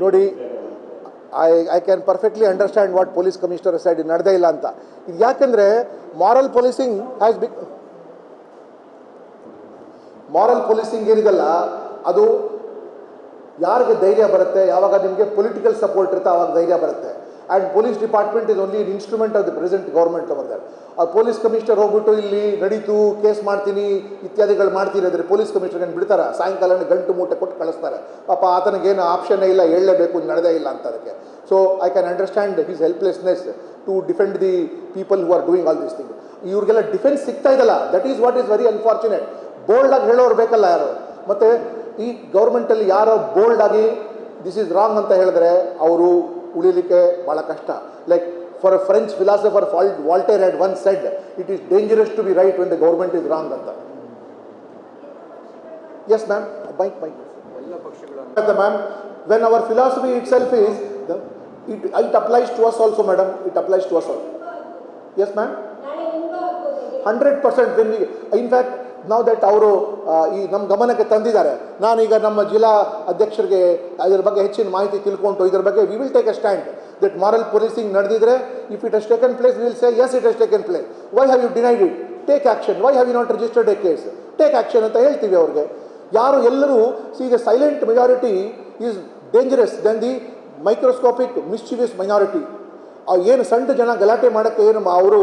ನೋಡಿ, I can perfectly understand what police commissioner side ನಡೆದೇ ಇಲ್ಲ ಅಂತ. ಇದು ಯಾಕೆಂದರೆ ಮಾರಲ್ ಪೊಲೀಸಿಂಗ್ ಏನಿದಲ್ಲ, ಅದು ಯಾರಿಗೆ ಧೈರ್ಯ ಬರುತ್ತೆ, ಯಾವಾಗ ನಿಮಗೆ ಪೊಲಿಟಿಕಲ್ ಸಪೋರ್ಟ್ ಇರುತ್ತೆ ಆವಾಗ ಧೈರ್ಯ ಬರುತ್ತೆ. And police department is only instrument of the present government over there. ಆ ಪೊಲೀಸ್ ಕಮಿಷನರ್ ಹೋಗ್ಬಿಟ್ಟು ಇಲ್ಲಿ ನಡೀತು, ಕೇಸ್ ಮಾಡ್ತೀನಿ ಇತ್ಯಾದಿಗಳು ಮಾಡ್ತೀನಿ ಅಂದರೆ ಪೊಲೀಸ್ ಕಮಿಷನರ್ಗೆ ಬಿಡ್ತಾರೆ, ಸಾಯಂಕಾಲನೇ ಗಂಟು ಮೂಟೆ ಕೊಟ್ಟು ಕಳಿಸ್ತಾರೆ. ಪಾಪ ಆತನಿಗೇನು ಆಪ್ಷನ್ನೇ ಇಲ್ಲ, ಹೇಳಲೇಬೇಕು, ನಡೆದೇ ಇಲ್ಲ ಅಂತ ಅದಕ್ಕೆ. So I can understand his helplessness to defend the people who are doing all this thing. ಇವ್ರಿಗೆಲ್ಲ ಡಿಫೆನ್ಸ್ ಸಿಗ್ತಾ ಇದಲ್ಲ, that is what is very unfortunate. ಬೋಲ್ಡಾಗಿ ಹೇಳೋರು ಬೇಕಲ್ಲ ಯಾರು. ಮತ್ತು ಈ ಗೌರ್ಮೆಂಟಲ್ಲಿ ಯಾರೋ ಬೋಲ್ಡಾಗಿ ದಿಸ್ ಈಸ್ ರಾಂಗ್ ಅಂತ ಹೇಳಿದ್ರೆ ಅವರು ಉಳಿಲಿಕ್ಕೆ ಭಾಳ ಕಷ್ಟ. Like for a French philosopher Voltaire had once said, it is dangerous to be right when the government is wrong ಅಂತ. Yes ma'am, mic ma'am, when our philosophy itself is it applies to us also, madam. It applies to us also. Yes, ma'am. 100% when we, in fact, now that ಅವರು ಈ ನಮ್ಮ ಗಮನಕ್ಕೆ ತಂದಿದ್ದಾರೆ, ನಾನೀಗ ನಮ್ಮ ಜಿಲ್ಲಾ ಅಧ್ಯಕ್ಷರಿಗೆ ಇದರ ಬಗ್ಗೆ ಹೆಚ್ಚಿನ ಮಾಹಿತಿ ತಿಳ್ಕೊಂಡು ಇದರ ಬಗ್ಗೆ we will take a stand that moral policing ನಡೆದಿದ್ರೆ, if it has taken place we will say yes it has taken place. Why have you denied it? Take action. Why have you not registered a case? Take action ಅಂತ ಹೇಳ್ತೀವಿ ಅವ್ರಿಗೆ. ಯಾರು ಎಲ್ಲರೂ see the silent majority is dangerous then the microscopic mischievous minority. ಏನು ಸಣ್ಣ ಜನ ಗಲಾಟೆ ಮಾಡೋಕ್ಕೆ ಏನು ಅವರು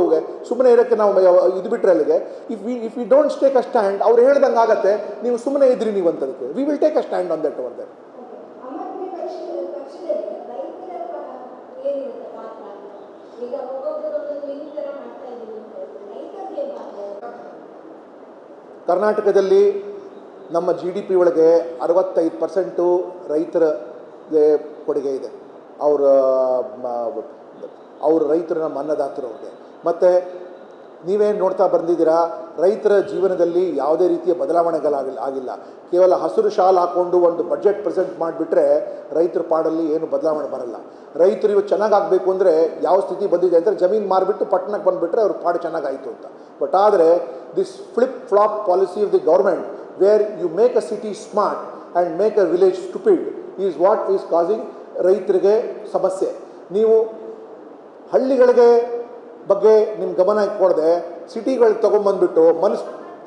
ಸುಮ್ಮನೆ ಇರೋಕ್ಕೆ ನಾವು ಇದು ಬಿಟ್ಟರೆ ಅಲ್ಲಿಗೆ if we don't take a stand, ಅವ್ರು ಹೇಳ್ದಂಗೆ ಆಗತ್ತೆ, ನೀವು ಸುಮ್ಮನೆ ಇದ್ರಿ ನೀವು ಅಂತದಕ್ಕೆ. We will take a stand on that over that. ಕರ್ನಾಟಕದಲ್ಲಿ ನಮ್ಮ GDP ಒಳಗೆ 65% ರೈತರಿಗೆ ಕೊಡುಗೆ ಇದೆ. ಅವರು ರೈತರು ನಮ್ಮ ಅನ್ನದಾತರು ಅವ್ರಿಗೆ. ಮತ್ತು ನೀವೇನು ನೋಡ್ತಾ ಬಂದಿದ್ದೀರಾ, ರೈತರ ಜೀವನದಲ್ಲಿ ಯಾವುದೇ ರೀತಿಯ ಬದಲಾವಣೆಗಳಾಗಿಲ್ಲ. ಕೇವಲ ಹಸಿರು ಶಾಲ್ ಹಾಕ್ಕೊಂಡು ಒಂದು ಬಜೆಟ್ ಪ್ರೆಸೆಂಟ್ ಮಾಡಿಬಿಟ್ರೆ ರೈತರ ಪಾಡಲ್ಲಿ ಏನು ಬದಲಾವಣೆ ಬರಲ್ಲ. ರೈತರು ಇವತ್ತು ಚೆನ್ನಾಗಾಗಬೇಕು ಅಂದರೆ ಯಾವ ಸ್ಥಿತಿ ಬಂದಿದೆ ಅಂದರೆ ಜಮೀನು ಮಾರಿಬಿಟ್ಟು ಪಟ್ಟಣಕ್ಕೆ ಬಂದುಬಿಟ್ರೆ ಅವ್ರ ಪಾಡು ಚೆನ್ನಾಗಾಯಿತು ಅಂತ. ಬಟ್ ಆದರೆ this flip flop policy of the government where you make a city smart and make a village stupid is what is causing ರೈತರಿಗೆ ಸಮಸ್ಯೆ. ನೀವು ಹಳ್ಳಿಗಳಿಗೆ ಬಗ್ಗೆ ನಿಮ್ಮ ಗಮನ ಇಟ್ಕೊಡದೆ ಸಿಟಿಗಳಿಗೆ ತೊಗೊಂಬಂದ್ಬಿಟ್ಟು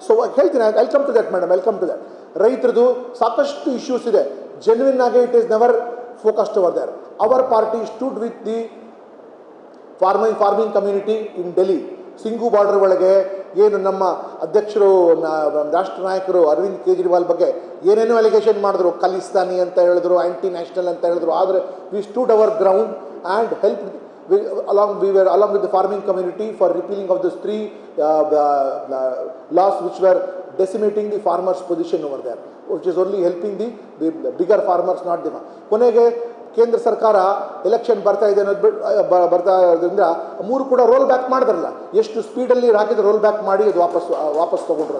ಸೊ ಹೇಳ್ತೀನಿ, welcome to that madam, welcome to that. ರೈತರದು ಸಾಕಷ್ಟು ಇಶ್ಯೂಸ್ ಇದೆ. ಜೆನ್ವಿನ್ ಆಗಿ it is never focused over there. Our party stood with the farming community in Delhi. Singhu border ಒಳಗೆ ಏನು ನಮ್ಮ ಅಧ್ಯಕ್ಷರು ರಾಷ್ಟ್ರ ನಾಯಕರು ಅರವಿಂದ್ ಕೇಜ್ರಿವಾಲ್ ಬಗ್ಗೆ ಏನೇನೋ ಅಲಿಗೇಷನ್ ಮಾಡಿದ್ರು, ಖಲಿಸ್ತಾನಿ ಅಂತ ಹೇಳಿದ್ರು, ಆ್ಯಂಟಿ ನ್ಯಾಷನಲ್ ಅಂತ ಹೇಳಿದ್ರು. ಆದರೆ we stood our ground and help we were along with the farming community for repealing of those three laws which were decimating the farmers' position over there, which is only helping the bigger farmers, not the ಕೊನೆಗೆ ಕೇಂದ್ರ ಸರ್ಕಾರ election ಬರ್ತಾ ಇದೆ ಬರ್ತಾ ಇರೋದ್ರಿಂದ 3 ಕೂಡ roll back ಮಾಡಿದ್ರಲ್ಲ. ಎಷ್ಟು ಸ್ಪೀಡಲ್ಲಿ ಹಾಕಿದ್ರೆ ರೋಲ್ ಬ್ಯಾಕ್ ಮಾಡಿ ಅದು ವಾಪಸ್ ತೊಗೊಂಡ್ರು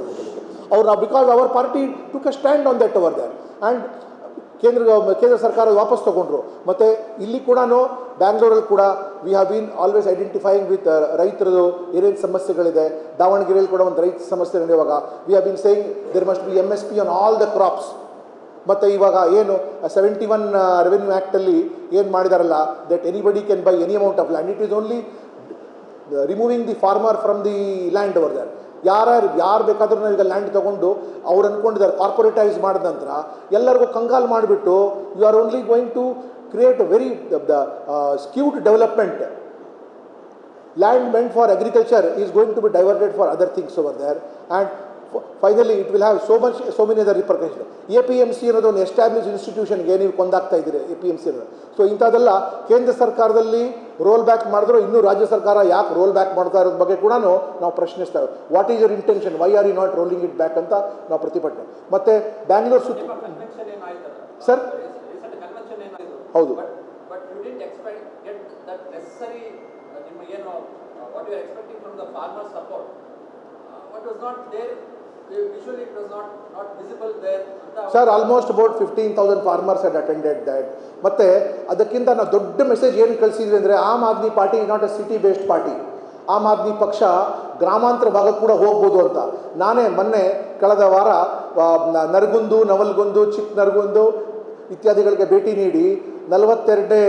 ಅವ್ರು. Because our party took a stand on that over there and ಕೇಂದ್ರ ಸರ್ಕಾರ ವಾಪಸ್ ತೊಗೊಂಡ್ರು. ಮತ್ತು ಇಲ್ಲಿ ಕೂಡ ಬ್ಯಾಂಗ್ಳೂರಲ್ಲಿ ಕೂಡ we have been always identifying with ರೈತರದು ಏನೇನು ಸಮಸ್ಯೆಗಳಿದೆ. ದಾವಣಗೆರೆಯಲ್ಲಿ ಕೂಡ ಒಂದು ರೈತ ಸಮಸ್ಯೆ ನಡೆಯುವಾಗ we have been saying there must be MSP on all the crops. ಮತ್ತು ಇವಾಗ ಏನು 71 ರೆವೆನ್ಯೂ ಆ್ಯಕ್ಟಲ್ಲಿ ಏನು ಮಾಡಿದಾರಲ್ಲ, that anybody can buy any amount of land. It is only removing the farmer from the land over there. ಯಾರು ಬೇಕಾದ್ರೂ ನಾವು ಈಗ ಲ್ಯಾಂಡ್ ತೊಗೊಂಡು ಅವ್ರು ಅಂದ್ಕೊಂಡಿದ್ದಾರೆ ಕಾರ್ಪೊರೇಟೈಸ್ ಮಾಡಿದ ನಂತರ ಎಲ್ಲರಿಗೂ ಕಂಗಾಲ್ ಮಾಡಿಬಿಟ್ಟು you are only going to create a very skewed development. Land meant for agriculture is going to be diverted for other things over there, and finally it will have so many other repercussions. APMC ಅನ್ನೋದು ಒಂದು establish ಇನ್ಸ್ಟಿಟ್ಯೂಷನ್ಗೆ ನೀವು ಕೊಂದಾಗ್ತಾ ಇದ್ದೀರಿ APMC ಅನ್ನೋದು. So ಇಂಥದ್ದೆಲ್ಲ ಕೇಂದ್ರ ಸರ್ಕಾರದಲ್ಲಿ roll back ಮಾಡಿದ್ರು, ಇನ್ನೂ ರಾಜ್ಯ ಸರ್ಕಾರ ಯಾಕೆ ರೋಲ್ ಬ್ಯಾಕ್ ಮಾಡ್ತಾ ಇರೋದ್ರ ಬಗ್ಗೆ ಕೂಡ ನಾವು ಪ್ರಶ್ನಿಸ್ತೇವೆ. What is your intention, why are you not rolling it back ಅಂತ ನಾವು ಪ್ರತಿಭಟನೆ. ಮತ್ತು ಬ್ಯಾಂಗ್ಳೂರು ಸುತ್ತ ಸರ್ ಹೌದು sir, almost about 15,000 farmers had attended that. ಮತ್ತು ಅದಕ್ಕಿಂತ ನಾವು ದೊಡ್ಡ ಮೆಸೇಜ್ ಏನು ಕಳಿಸಿದ್ವಿ ಅಂದರೆ Aam Aadmi party is not a city based party. Aam Aadmi ಪಕ್ಷ ಗ್ರಾಮಾಂತರ ಭಾಗಕ್ಕೆ ಕೂಡ ಹೋಗ್ಬೋದು ಅಂತ. ನಾನೇ ಮೊನ್ನೆ ಕಳೆದ ವಾರ ನರಗುಂದು, ನವಲ್ಗುಂದು, ಚಿಕ್ಕ ನರಗುಂದು ಇತ್ಯಾದಿಗಳಿಗೆ ಭೇಟಿ ನೀಡಿ 42ನೇ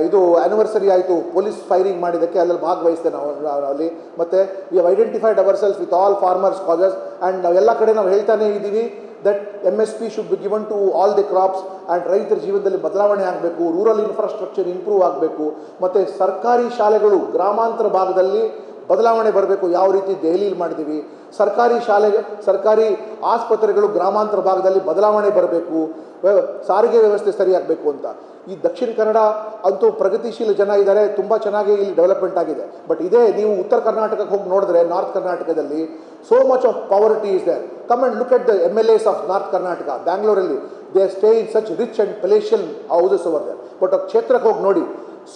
ಇದು ಆ್ಯನಿವರ್ಸರಿ ಆಯಿತು ಪೊಲೀಸ್ ಫೈರಿಂಗ್ ಮಾಡಿದ್ದಕ್ಕೆ, ಅಲ್ಲಲ್ಲಿ ಭಾಗವಹಿಸಿದೆ ನಾವು ಅಲ್ಲಿ. ಮತ್ತು we have identified our self with all farmers causes and ನಾವೆಲ್ಲ ಕಡೆ ನಾವು ಹೇಳ್ತಾನೆ ಇದ್ದೀವಿ that MSP should be given to all the crops and ರೈತರ ಜೀವನದಲ್ಲಿ ಬದಲಾವಣೆ ಆಗಬೇಕು, ರೂರಲ್ ಇನ್ಫ್ರಾಸ್ಟ್ರಕ್ಚರ್ ಇಂಪ್ರೂವ್ ಆಗಬೇಕು, ಮತ್ತು ಸರ್ಕಾರಿ ಶಾಲೆಗಳು ಗ್ರಾಮಾಂತರ ಭಾಗದಲ್ಲಿ ಬದಲಾವಣೆ ಬರಬೇಕು. ಯಾವ ರೀತಿ ದೆಹಲಿಯಲ್ಲಿ ಮಾಡಿದ್ದೀವಿ, ಸರ್ಕಾರಿ ಆಸ್ಪತ್ರೆಗಳು ಗ್ರಾಮಾಂತರ ಭಾಗದಲ್ಲಿ ಬದಲಾವಣೆ ಬರಬೇಕು, ಸಾರಿಗೆ ವ್ಯವಸ್ಥೆ ಸರಿಯಾಗಬೇಕು ಅಂತ. ಈ ದಕ್ಷಿಣ ಕನ್ನಡ ಅಂತೂ ಪ್ರಗತಿಶೀಲ ಜನ ಇದ್ದಾರೆ, ತುಂಬ ಚೆನ್ನಾಗಿ ಇಲ್ಲಿ ಡೆವಲಪ್ಮೆಂಟ್ ಆಗಿದೆ. ಬಟ್ ಇದೇ ನೀವು ಉತ್ತರ ಕರ್ನಾಟಕಕ್ಕೆ ಹೋಗಿ ನೋಡಿದ್ರೆ ನಾರ್ತ್ ಕರ್ನಾಟಕದಲ್ಲಿ so much of poverty is there. Come and look at the MLAs of north Karnataka. ಬ್ಯಾಂಗ್ಳೂರಲ್ಲಿ they stay in such rich and palatial houses over there. But ಕ್ಷೇತ್ರಕ್ಕೆ ಹೋಗಿ ನೋಡಿ,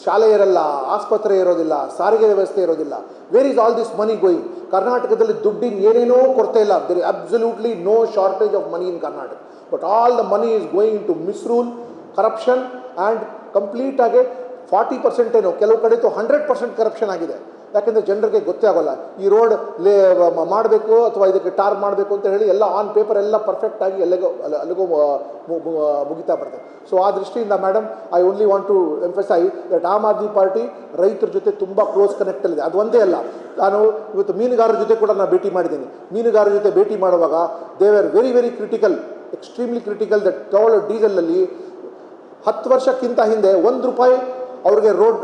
ಶಾಲೆ ಇರಲ್ಲ, ಆಸ್ಪತ್ರೆ ಇರೋದಿಲ್ಲ, ಸಾರಿಗೆ ವ್ಯವಸ್ಥೆ ಇರೋದಿಲ್ಲ. Where is all this money going? ಕರ್ನಾಟಕದಲ್ಲಿ ದುಡ್ಡಿನ ಏನೇನೋ ಕೊರತೆ ಇಲ್ಲ. There is absolutely no shortage of money in Karnataka. But all the money is going to misrule, corruption and ಕಂಪ್ಲೀಟಾಗಿ 40% ಏನೋ, ಕೆಲವು ಕಡೆ 100% ಕರಪ್ಷನ್ ಆಗಿದೆ. ಯಾಕೆಂದರೆ ಜನರಿಗೆ ಗೊತ್ತೇ ಆಗೋಲ್ಲ. ಈ ರೋಡ್ ಮಾಡಬೇಕು ಅಥವಾ ಇದಕ್ಕೆ ಟಾರ್ ಮಾಡಬೇಕು ಅಂತ ಹೇಳಿ ಎಲ್ಲ ಆನ್ ಪೇಪರ್ ಎಲ್ಲ ಪರ್ಫೆಕ್ಟಾಗಿ ಅಲ್ಲಿಗೂ ಮುಗಿತಾ ಬರ್ತದೆ. ಸೊ ಆ ದೃಷ್ಟಿಯಿಂದ madam, I only want to emphasise that Aam Aadmi Party ರೈತರ ಜೊತೆ ತುಂಬ ಕ್ಲೋಸ್ ಕನೆಕ್ಟಲ್ಲಿದೆ. ಅದು ಒಂದೇ ಅಲ್ಲ, ನಾನು ಇವತ್ತು ಮೀನುಗಾರರ ಜೊತೆ ಕೂಡ ನಾನು ಭೇಟಿ ಮಾಡಿದ್ದೀನಿ. ಮೀನುಗಾರರ ಜೊತೆ ಭೇಟಿ ಮಾಡುವಾಗ they are very very critical, extremely critical that petrol ಡೀಸೆಲಲ್ಲಿ 10 ವರ್ಷಕ್ಕಿಂತ ಹಿಂದೆ ₹1 ಅವ್ರಿಗೆ ರೋಡ್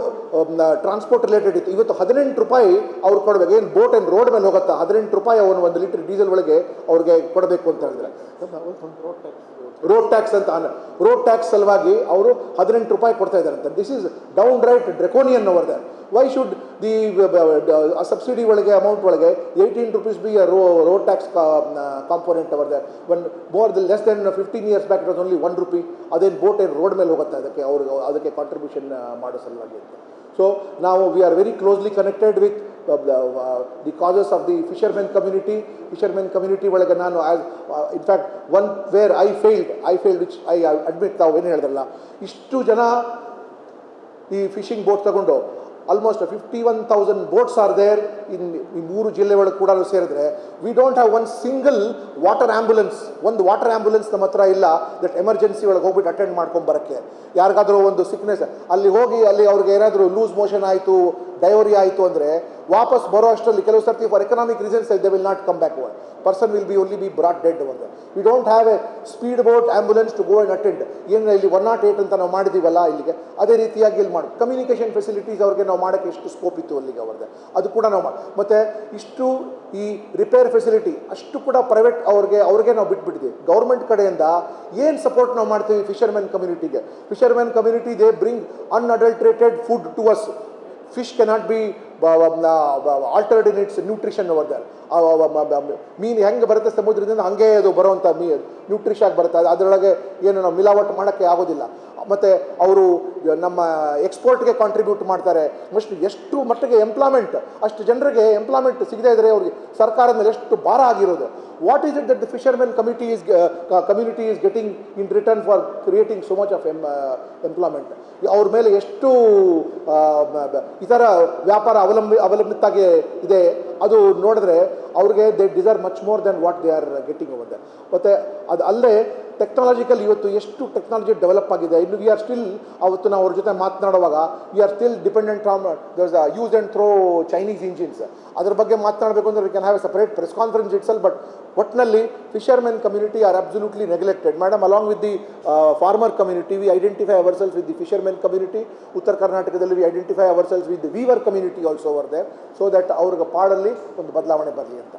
ಟ್ರಾನ್ಸ್ಪೋರ್ಟ್ ರಿಲೇಟೆಡ್ ಇತ್ತು. ಇವತ್ತು ₹18 ಅವ್ರು ಕೊಡಬೇಕು. ಏನು ಬೋಟ್ ಏನು ರೋಡ್ ಮೇಲೆ ಹೋಗುತ್ತಾ, ₹18 ಅವನು 1 ಲೀಟರ್ ಡೀಸೆಲ್ ಒಳಗೆ ಅವ್ರಿಗೆ ಕೊಡಬೇಕು ಅಂತ ಹೇಳಿದ್ರೆ, ರೋಡ್ ಟ್ಯಾಕ್ಸ್ ಅಂತ. ರೋಡ್ ಟ್ಯಾಕ್ಸ್ ಸಲುವಾಗಿ ಅವರು ₹18 ಕೊಡ್ತಾ ಇದ್ದಾರಂತೆ. This is downright draconian over there. Why should the subsidy ಒಳಗೆ ಅಮೌಂಟ್ ಒಳಗೆ ₹18 be road tax component over there. Less than 15 years back it was only ₹1. ಅದೇನು ಬೋಟ್ ಏನು ರೋಡ್ ಮೇಲೆ ಹೋಗುತ್ತೆ ಅದಕ್ಕೆ ಕಾಂಟ್ರಿಬ್ಯೂಷನ್ ಮಾಡೋ ಸಲುವಾಗಿ ಅಂತ. ಸೊ ನಾವು we are very closely connected with the causes of the fishermen community ಒಳಗೆ ನಾನು in fact one where I failed which I admit. ತಾವು ಏನು ಹೇಳಿದ್ರಲ್ಲ, ಇಷ್ಟು ಜನ ಈ ಫಿಶಿಂಗ್ ಬೋಟ್ ತಗೊಂಡು almost 51,000 boats are there in ಈ 3 ಜಿಲ್ಲೆ ಒಳಗೆ ಕೂಡ ಸೇರಿದ್ರೆ we don't have one single water ambulance. ಒಂದು ವಾಟರ್ ಆ್ಯಂಬುಲೆನ್ಸ್ ನಮ್ಮ ಹತ್ರ ಇಲ್ಲ ದಟ್ ಎಮರ್ಜೆನ್ಸಿ ಒಳಗೆ ಹೋಗ್ಬಿಟ್ಟು ಅಟೆಂಡ್ ಮಾಡ್ಕೊಂಡು ಬರೋಕ್ಕೆ. ಯಾರಿಗಾದರೂ ಒಂದು ಸಿಕ್ನೆಸ್ ಅಲ್ಲಿ ಹೋಗಿ ಅಲ್ಲಿ ಅವ್ರಿಗೆ ಏನಾದರೂ ಲೂಸ್ ಮೋಷನ್ ಆಯಿತು, ಡಯೋರಿ ಆಯಿತು ಅಂದರೆ ವಾಪಸ್ ಬರೋ ಅಷ್ಟರಲ್ಲಿ ಕೆಲವು ಸರ್ತಿ for economic reasons they will not come back. Person will be only be brought dead ಒಂದು. We don't have a speed boat ambulance to go and attend. ಏನು ಇಲ್ಲಿ 108 ಅಂತ ನಾವು ಮಾಡಿದ್ದೀವಲ್ಲ ಇಲ್ಲಿಗೆ, ಅದೇ ರೀತಿಯಾಗಿ ಇಲ್ಲಿ ಮಾಡಿ ಕಮ್ಯುನಿಕೇಷನ್ ಫೆಸಿಲಿಟೀಸ್ ಅವ್ರಿಗೆ ನಾವು ಮಾಡೋಕ್ಕೆ ಎಷ್ಟು ಸ್ಕೋಪ್ ಇತ್ತು ಅಲ್ಲಿಗೆ ಅವ್ರಿಗೆ, ಅದು ಕೂಡ ನಾವು ಮಾಡಿ. ಮತ್ತು ಇಷ್ಟು ಈ ರಿಪೇರ್ ಫೆಸಿಲಿಟಿ ಅಷ್ಟು ಕೂಡ ಪ್ರೈವೇಟ್ ಅವ್ರಿಗೆ ನಾವು ಬಿಟ್ಬಿಟ್ಟಿದ್ದೀವಿ. ಗೌರ್ಮೆಂಟ್ ಕಡೆಯಿಂದ ಏನು ಸಪೋರ್ಟ್ ನಾವು ಮಾಡ್ತೀವಿ ಫಿಷರ್ಮೆನ್ ಕಮ್ಯುನಿಟಿಗೆ. Fishermen community they bring unadulterated food to us. Fish cannot be altered in its nutrition over there. ಮೀನು ಹೆಂಗೆ ಬರುತ್ತೆ ಸಮುದ್ರದಿಂದ ಹಂಗೆ ಅದು ಬರುವಂಥ ನ್ಯೂಟ್ರಿಷನ್ ಬರುತ್ತೆ. ಅದರೊಳಗೆ ಏನು ನಾವು ಮಿಲಾವಟ್ ಮಾಡೋಕ್ಕೆ ಆಗೋದಿಲ್ಲ. ಮತ್ತು ಅವರು ನಮ್ಮ ಎಕ್ಸ್ಪೋರ್ಟ್ಗೆ ಕಾಂಟ್ರಿಬ್ಯೂಟ್ ಮಾಡ್ತಾರೆ. ಎಷ್ಟು ಮಟ್ಟಿಗೆ ಎಂಪ್ಲಾಯ್ಮೆಂಟ್, ಅಷ್ಟು ಜನರಿಗೆ ಎಂಪ್ಲಾಯ್ಮೆಂಟ್ ಸಿಗದೇ ಇದ್ದರೆ ಅವ್ರಿಗೆ ಸರ್ಕಾರದ ಮೇಲೆ ಎಷ್ಟು ಭಾರ ಆಗಿರೋದು. What is it that the fishermen community is getting in return for creating so much of employment? ಅವ್ರ ಮೇಲೆ ಎಷ್ಟು ಇತರ ವ್ಯಾಪಾರ ಅವಲಂಬಿತಾಗಿ ಇದೆ. ಅದು ನೋಡಿದ್ರೆ ಅವ್ರಿಗೆ they deserve much more than what they are getting over there. ಮತ್ತು ಅದು ಅಲ್ಲದೆ ಟೆಕ್ನಾಲಜಿಕಲ್ ಇವತ್ತು ಎಷ್ಟು ಟೆಕ್ನಾಲಜಿ ಡೆವಲಪ್ ಆಗಿದೆ. ಇನ್ನು ವಿ ಆರ್ ಸ್ಟಿಲ್, ಅವತ್ತು ನಾವು ಅವ್ರ ಜೊತೆ ಮಾತನಾಡುವಾಗ we are still dependent on use and throw Chinese engines. ಅದ್ರ ಬಗ್ಗೆ ಮಾತನಾಡಬೇಕು ಅಂದರೆ we can have a separate press conference itself. But ಒಟ್ಟಿನಲ್ಲಿ fishermen community are absolutely neglected. Madam, along with the farmer community we identify ourselves with the fishermen community. ಉತ್ತರ ಕರ್ನಾಟಕದಲ್ಲಿ we identify ourselves with the weaver community also over there, so that ಅವ್ರಿಗೆ ಪಾಡಲ್ಲಿ ಒಂದು ಬದಲಾವಣೆ ಬರಲಿ ಅಂತ.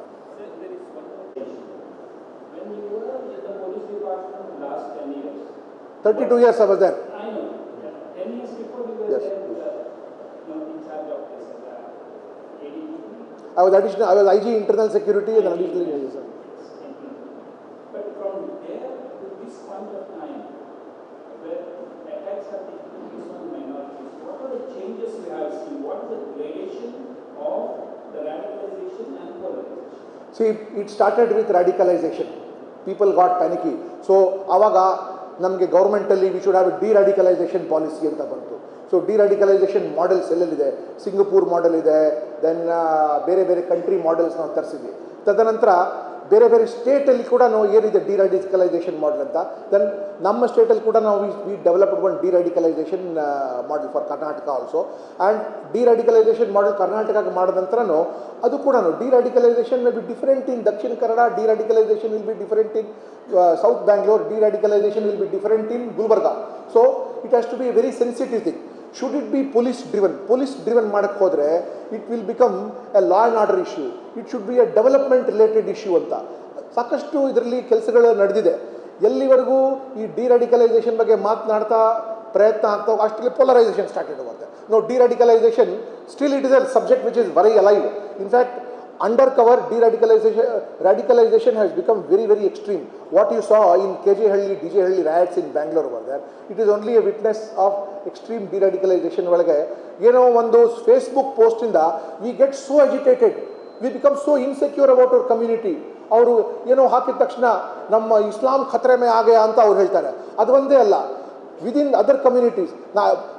32 years I was there. I know. 10 years before you were Yes. there, in charge of this ADG. I was IG Internal Security and additional sir. But from there to this point of time, where attacks are taking place on minorities, what are the changes you have seen? What is the gradation of the radicalization and polarization? See, it started with radicalization. People got panicky. So, ಆವಾಗ ನಮಗೆ ಗೌರ್ಮೆಂಟಲ್ಲಿ we should have a deradicalization policy ಅಂತ ಬಂತು. So deradicalization models ಎಲ್ಲೆಲ್ಲಿದೆ, Singapore model ಇದೆ, then ಬೇರೆ ಬೇರೆ country models ನಾವು ತರಿಸಿದ್ವಿ. ತದನಂತರ ಬೇರೆ ಬೇರೆ ಸ್ಟೇಟಲ್ಲಿ ಕೂಡ ನಾವು ಏನಿದೆ ಡಿರಾಡಿಕಲೈಸೇಷನ್ ಮಾಡೆಲ್ ಅಂತ, ದೆನ್ ನಮ್ಮ ಸ್ಟೇಟಲ್ಲಿ ಕೂಡ ನಾವು we developed one deradicalization model for Karnataka also. And deradicalization model ಕರ್ನಾಟಕಕ್ಕೆ ಮಾಡಿದ ನಂತರನೂ ಅದು ಕೂಡ deradicalization will be different in Dakshina Kannada, deradicalization will be different in South Bangalore, deradicalization will be different in Gulbarga. So it has to be a very sensitive thing. Should it be police driven ಮಾಡಕ್ಕೆ ಹೋದರೆ it will become a law and order issue. It should be a development related issue ಅಂತ ಸಾಕಷ್ಟು ಇದರಲ್ಲಿ ಕೆಲಸಗಳು ನಡೆದಿದೆ. ಎಲ್ಲಿವರೆಗೂ ಈ ಡಿರಾಡಿಕಲೈಸೇಷನ್ ಬಗ್ಗೆ ಮಾತನಾಡ್ತಾ ಪ್ರಯತ್ನ ಆಗ್ತಾ ಅಷ್ಟರಲ್ಲಿ ಪೋಲರೈಸೇಷನ್ ಸ್ಟಾರ್ಟೆಡ್ ಆಗುತ್ತೆ. No, deradicalization still it is a subject which is very alive. In fact undercover radicalization has become very, very extreme. What you saw in KJ Halli, DJ Halli riots in Bangalore over there, it is only a witness of extreme deradicalization. ಒಳಗೆ ಏನೋ ಒಂದು Facebook ಪೋಸ್ಟಿಂದ we get so agitated, we become so insecure about our community. ಅವರು ಏನೋ ಹಾಕಿದ ತಕ್ಷಣ ನಮ್ಮ ಇಸ್ಲಾಂ ಖತ್ರೆ ಮೇ ಆಗಯಾ ಅಂತ ಅವ್ರು ಹೇಳ್ತಾರೆ. ಅದು ಒಂದೇ ಅಲ್ಲ, ವಿದಿನ್ ಅದರ್ ಕಮ್ಯುನಿಟೀಸ್,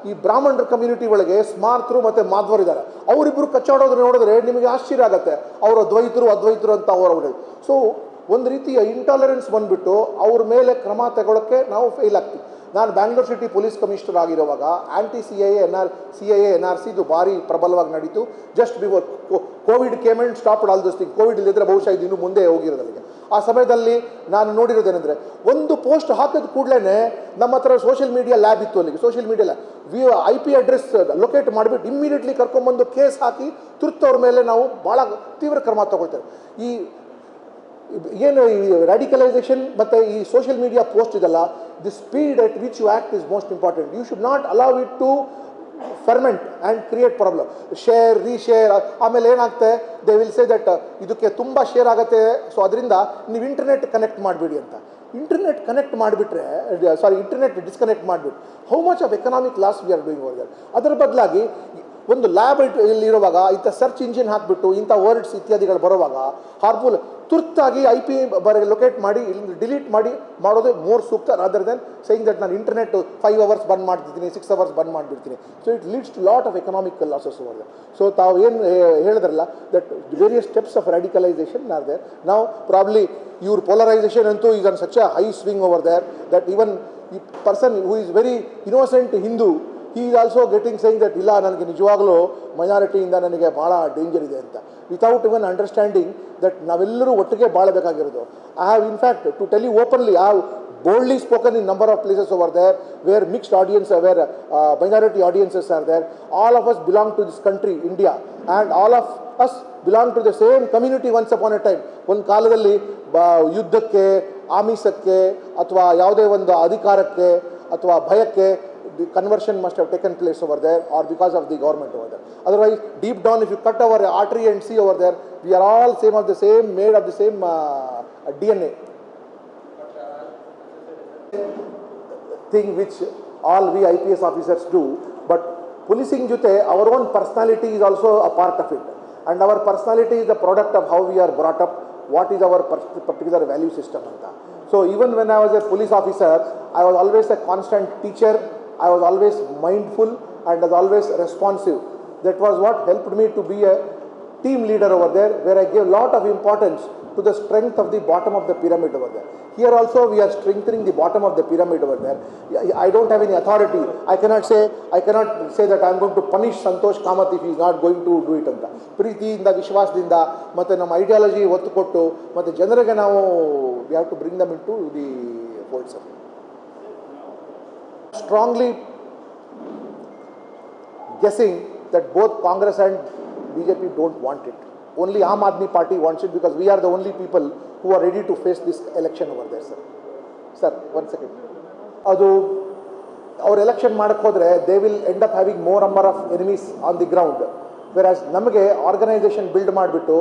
ಈ ಬ್ರಾಹ್ಮಣರ ಕಮ್ಯುನಿಟಿ ಒಳಗೆ ಸ್ಮಾರ್ತರು ಮತ್ತು ಮಾಧ್ವರು ಇದ್ದಾರೆ. ಅವರಿಬ್ಬರು ಕಚ್ಚಾಡೋದು ನೋಡಿದ್ರೆ ನಿಮಗೆ ಆಶ್ಚರ್ಯ ಆಗುತ್ತೆ. ಅವರು ಅದ್ವೈತರು ಅಂತ ಅವರು. ಸೊ ಒಂದು ರೀತಿಯ ಇಂಟಾಲರೆನ್ಸ್ ಬಂದುಬಿಟ್ಟು ಅವ್ರ ಮೇಲೆ ಕ್ರಮ ತಗೊಳ್ಳೋಕ್ಕೆ ನಾವು ಫೇಲ್ ಆಗ್ತೀವಿ. ನಾನು ಬ್ಯಾಂಗ್ಳೂರ್ ಸಿಟಿ ಪೊಲೀಸ್ ಕಮಿಷನರ್ ಆಗಿರುವಾಗ ಆ್ಯಂಟಿ CIA NRC ಇದು ಭಾರಿ ಪ್ರಬಲವಾಗಿ ನಡೀತು. Just before Covid came and stopped all those thing. Covid ಇಲ್ಲದಿದ್ದರೆ ಬಹುಶಃ ಇದು ಇನ್ನೂ ಮುಂದೆ ಹೋಗಿರೋದಲ್ಲಿಗೆ. ಆ ಸಮಯದಲ್ಲಿ ನಾನು ನೋಡಿರೋದೇನೆಂದರೆ, ಒಂದು ಪೋಸ್ಟ್ ಹಾಕಿದ ಕೂಡಲೇ ನಮ್ಮ ಹತ್ರ ಸೋಷಿಯಲ್ ಮೀಡಿಯಾ ಲ್ಯಾಬ್ ಇತ್ತು. ಅಲ್ಲಿಗೆ social media IP address locate ಮಾಡಿಬಿಟ್ಟು ಇಮ್ಮಿಡಿಯೇಟ್ಲಿ ಕರ್ಕೊಂಬಂದು ಕೇಸ್ ಹಾಕಿ ತುರ್ತವ್ರ ಮೇಲೆ ನಾವು ಭಾಳ ತೀವ್ರ ಕ್ರಮ ತಗೊಳ್ತೇವೆ. ಈ ಏನು ಈ ರ್ಯಾಡಿಕಲೈಸೇಷನ್ ಮತ್ತು ಈ ಸೋಷಿಯಲ್ ಮೀಡಿಯಾ ಪೋಸ್ಟ್ ಇದಲ್ಲ, the speed at which you act is most important. You should not allow it to ferment and create problem. Share reshare ಆಮೇಲೆ ಏನಾಗುತ್ತೆ, ದೇ ವಿಲ್ ಸೇ ದಟ್ ಇದಕ್ಕೆ ತುಂಬ ಶೇರ್ ಆಗುತ್ತೆ, ಸೊ ಅದರಿಂದ ನೀವು ಇಂಟರ್ನೆಟ್ ಕನೆಕ್ಟ್ ಮಾಡಿಬಿಡಿ ಅಂತ. ಇಂಟರ್ನೆಟ್ ಕನೆಕ್ಟ್ ಮಾಡಿಬಿಟ್ರೆ ಇಂಟರ್ನೆಟ್ ಡಿಸ್ಕನೆಕ್ಟ್ ಮಾಡಿಬಿಟ್ಟು how much of economic loss we are doing over there. ಅದರ ಬದಲಾಗಿ ಒಂದು ಲ್ಯಾಬ್ ಇಲ್ಲಿರುವಾಗ ಇಂಥ ಸರ್ಚ್ ಇಂಜಿನ್ ಹಾಕಿಬಿಟ್ಟು ಇಂಥ ವರ್ಡ್ಸ್ ಇತ್ಯಾದಿಗಳು ಬರುವಾಗ ಹಾರ್ಮ್ಫುಲ್ ತುರ್ತಾಗಿ IP ಲೊಕೇಟ್ ಮಾಡಿ ಇಲ್ಲಿ ಡಿಲೀಟ್ ಮಾಡೋದೇ ಮೋರ್ ಸೂಕ್ತ ರಾದರ್ ದೆನ್ ಸೇಯಿಂಗ್ ದಟ್ ನಾನು ಇಂಟರ್ನೆಟ್ 5 hours ಬಂದ್ ಮಾಡ್ತಿದ್ದೀನಿ 6 hours ಬಂದ್ ಮಾಡಿಬಿಡ್ತೀನಿ. So it leads to lot of economic losses over there. So ತಾವು ಏನು ಹೇಳಿದ್ರಲ್ಲ that various steps of radicalisation are there. ನಾವು ಪ್ರಾಬ್ಲಿ ಇವ್ರ ಪೋಲರೈಸೇಷನ್ ಅಂತೂ is on such a high swing over there that even ಈ person who is very innocent Hindu he is also getting saying that ಇಲ್ಲ ನನಗೆ ನಿಜವಾಗಲೂ ಮೈನಾರಿಟಿಯಿಂದ ನನಗೆ ಭಾಳ ಡೇಂಜರ್ ಇದೆ ಅಂತ, ವಿತೌಟ್ ಇವನ್ ಅಂಡರ್ಸ್ಟ್ಯಾಂಡಿಂಗ್ ದಟ್ ನಾವೆಲ್ಲರೂ ಒಟ್ಟಿಗೆ ಬಾಳಬೇಕಾಗಿರೋದು. I have in fact to tell you openly, I have boldly spoken in number of places over there where mixed audience, where minority audiences are there. All of us belong to this country, India, and all of us belong to the same community once upon a time. ಒಂದು ಕಾಲದಲ್ಲಿ ಯುದ್ಧಕ್ಕೆ, ಆಮಿಷಕ್ಕೆ ಅಥವಾ ಯಾವುದೇ ಒಂದು ಅಧಿಕಾರಕ್ಕೆ ಅಥವಾ ಭಯಕ್ಕೆ the conversion must have taken place over there, or because of the government over there. Otherwise, deep down, if you cut our artery and see over there, we are all made of the same DNA. Thing which all we IPS officers do, but policing jute, our own personality is also a part of it, and our personality is the product of how we are brought up, what is our particular value system anta. So even when I was a police officer, I was always a constant teacher. I was always mindful and was always responsive. That was what helped me to be a team leader over there, where I gave a lot of importance to the strength of the bottom of the pyramid over there. Here also we are strengthening the bottom of the pyramid over there. I don't have any authority. I cannot say that I am going to punish Santosh Kamath if he is not going to do it anta. ಪ್ರೀತಿಯಿಂದ, ವಿಶ್ವಾಸದಿಂದ ಮತ್ತು ನಮ್ಮ ideology ಒತ್ತು ಕೊಟ್ಟು ಮತ್ತು ಜನರಿಗೆ ನಾವು we have to bring them into the fold, sir. Strongly guessing that both Congress and BJP don't want it. Only Aam Aadmi Party wants it, because we are the only people who are ready to face this election over there, sir. Sir, 1 second. Adu our election ಮಾಡಕ್ಕೆ ಹೋದರೆ they will end up having more number of enemies on the ground, whereas ನಮಗೆ organization build ಮಾಡಿಬಿಟ್ಟು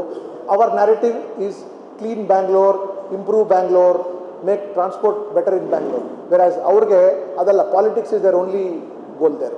our narrative is clean Bangalore, improve Bangalore, make transport better in Bangalore, whereas ಅವ್ರಿಗೆ ಅದಲ್ಲ, politics is their only goal there.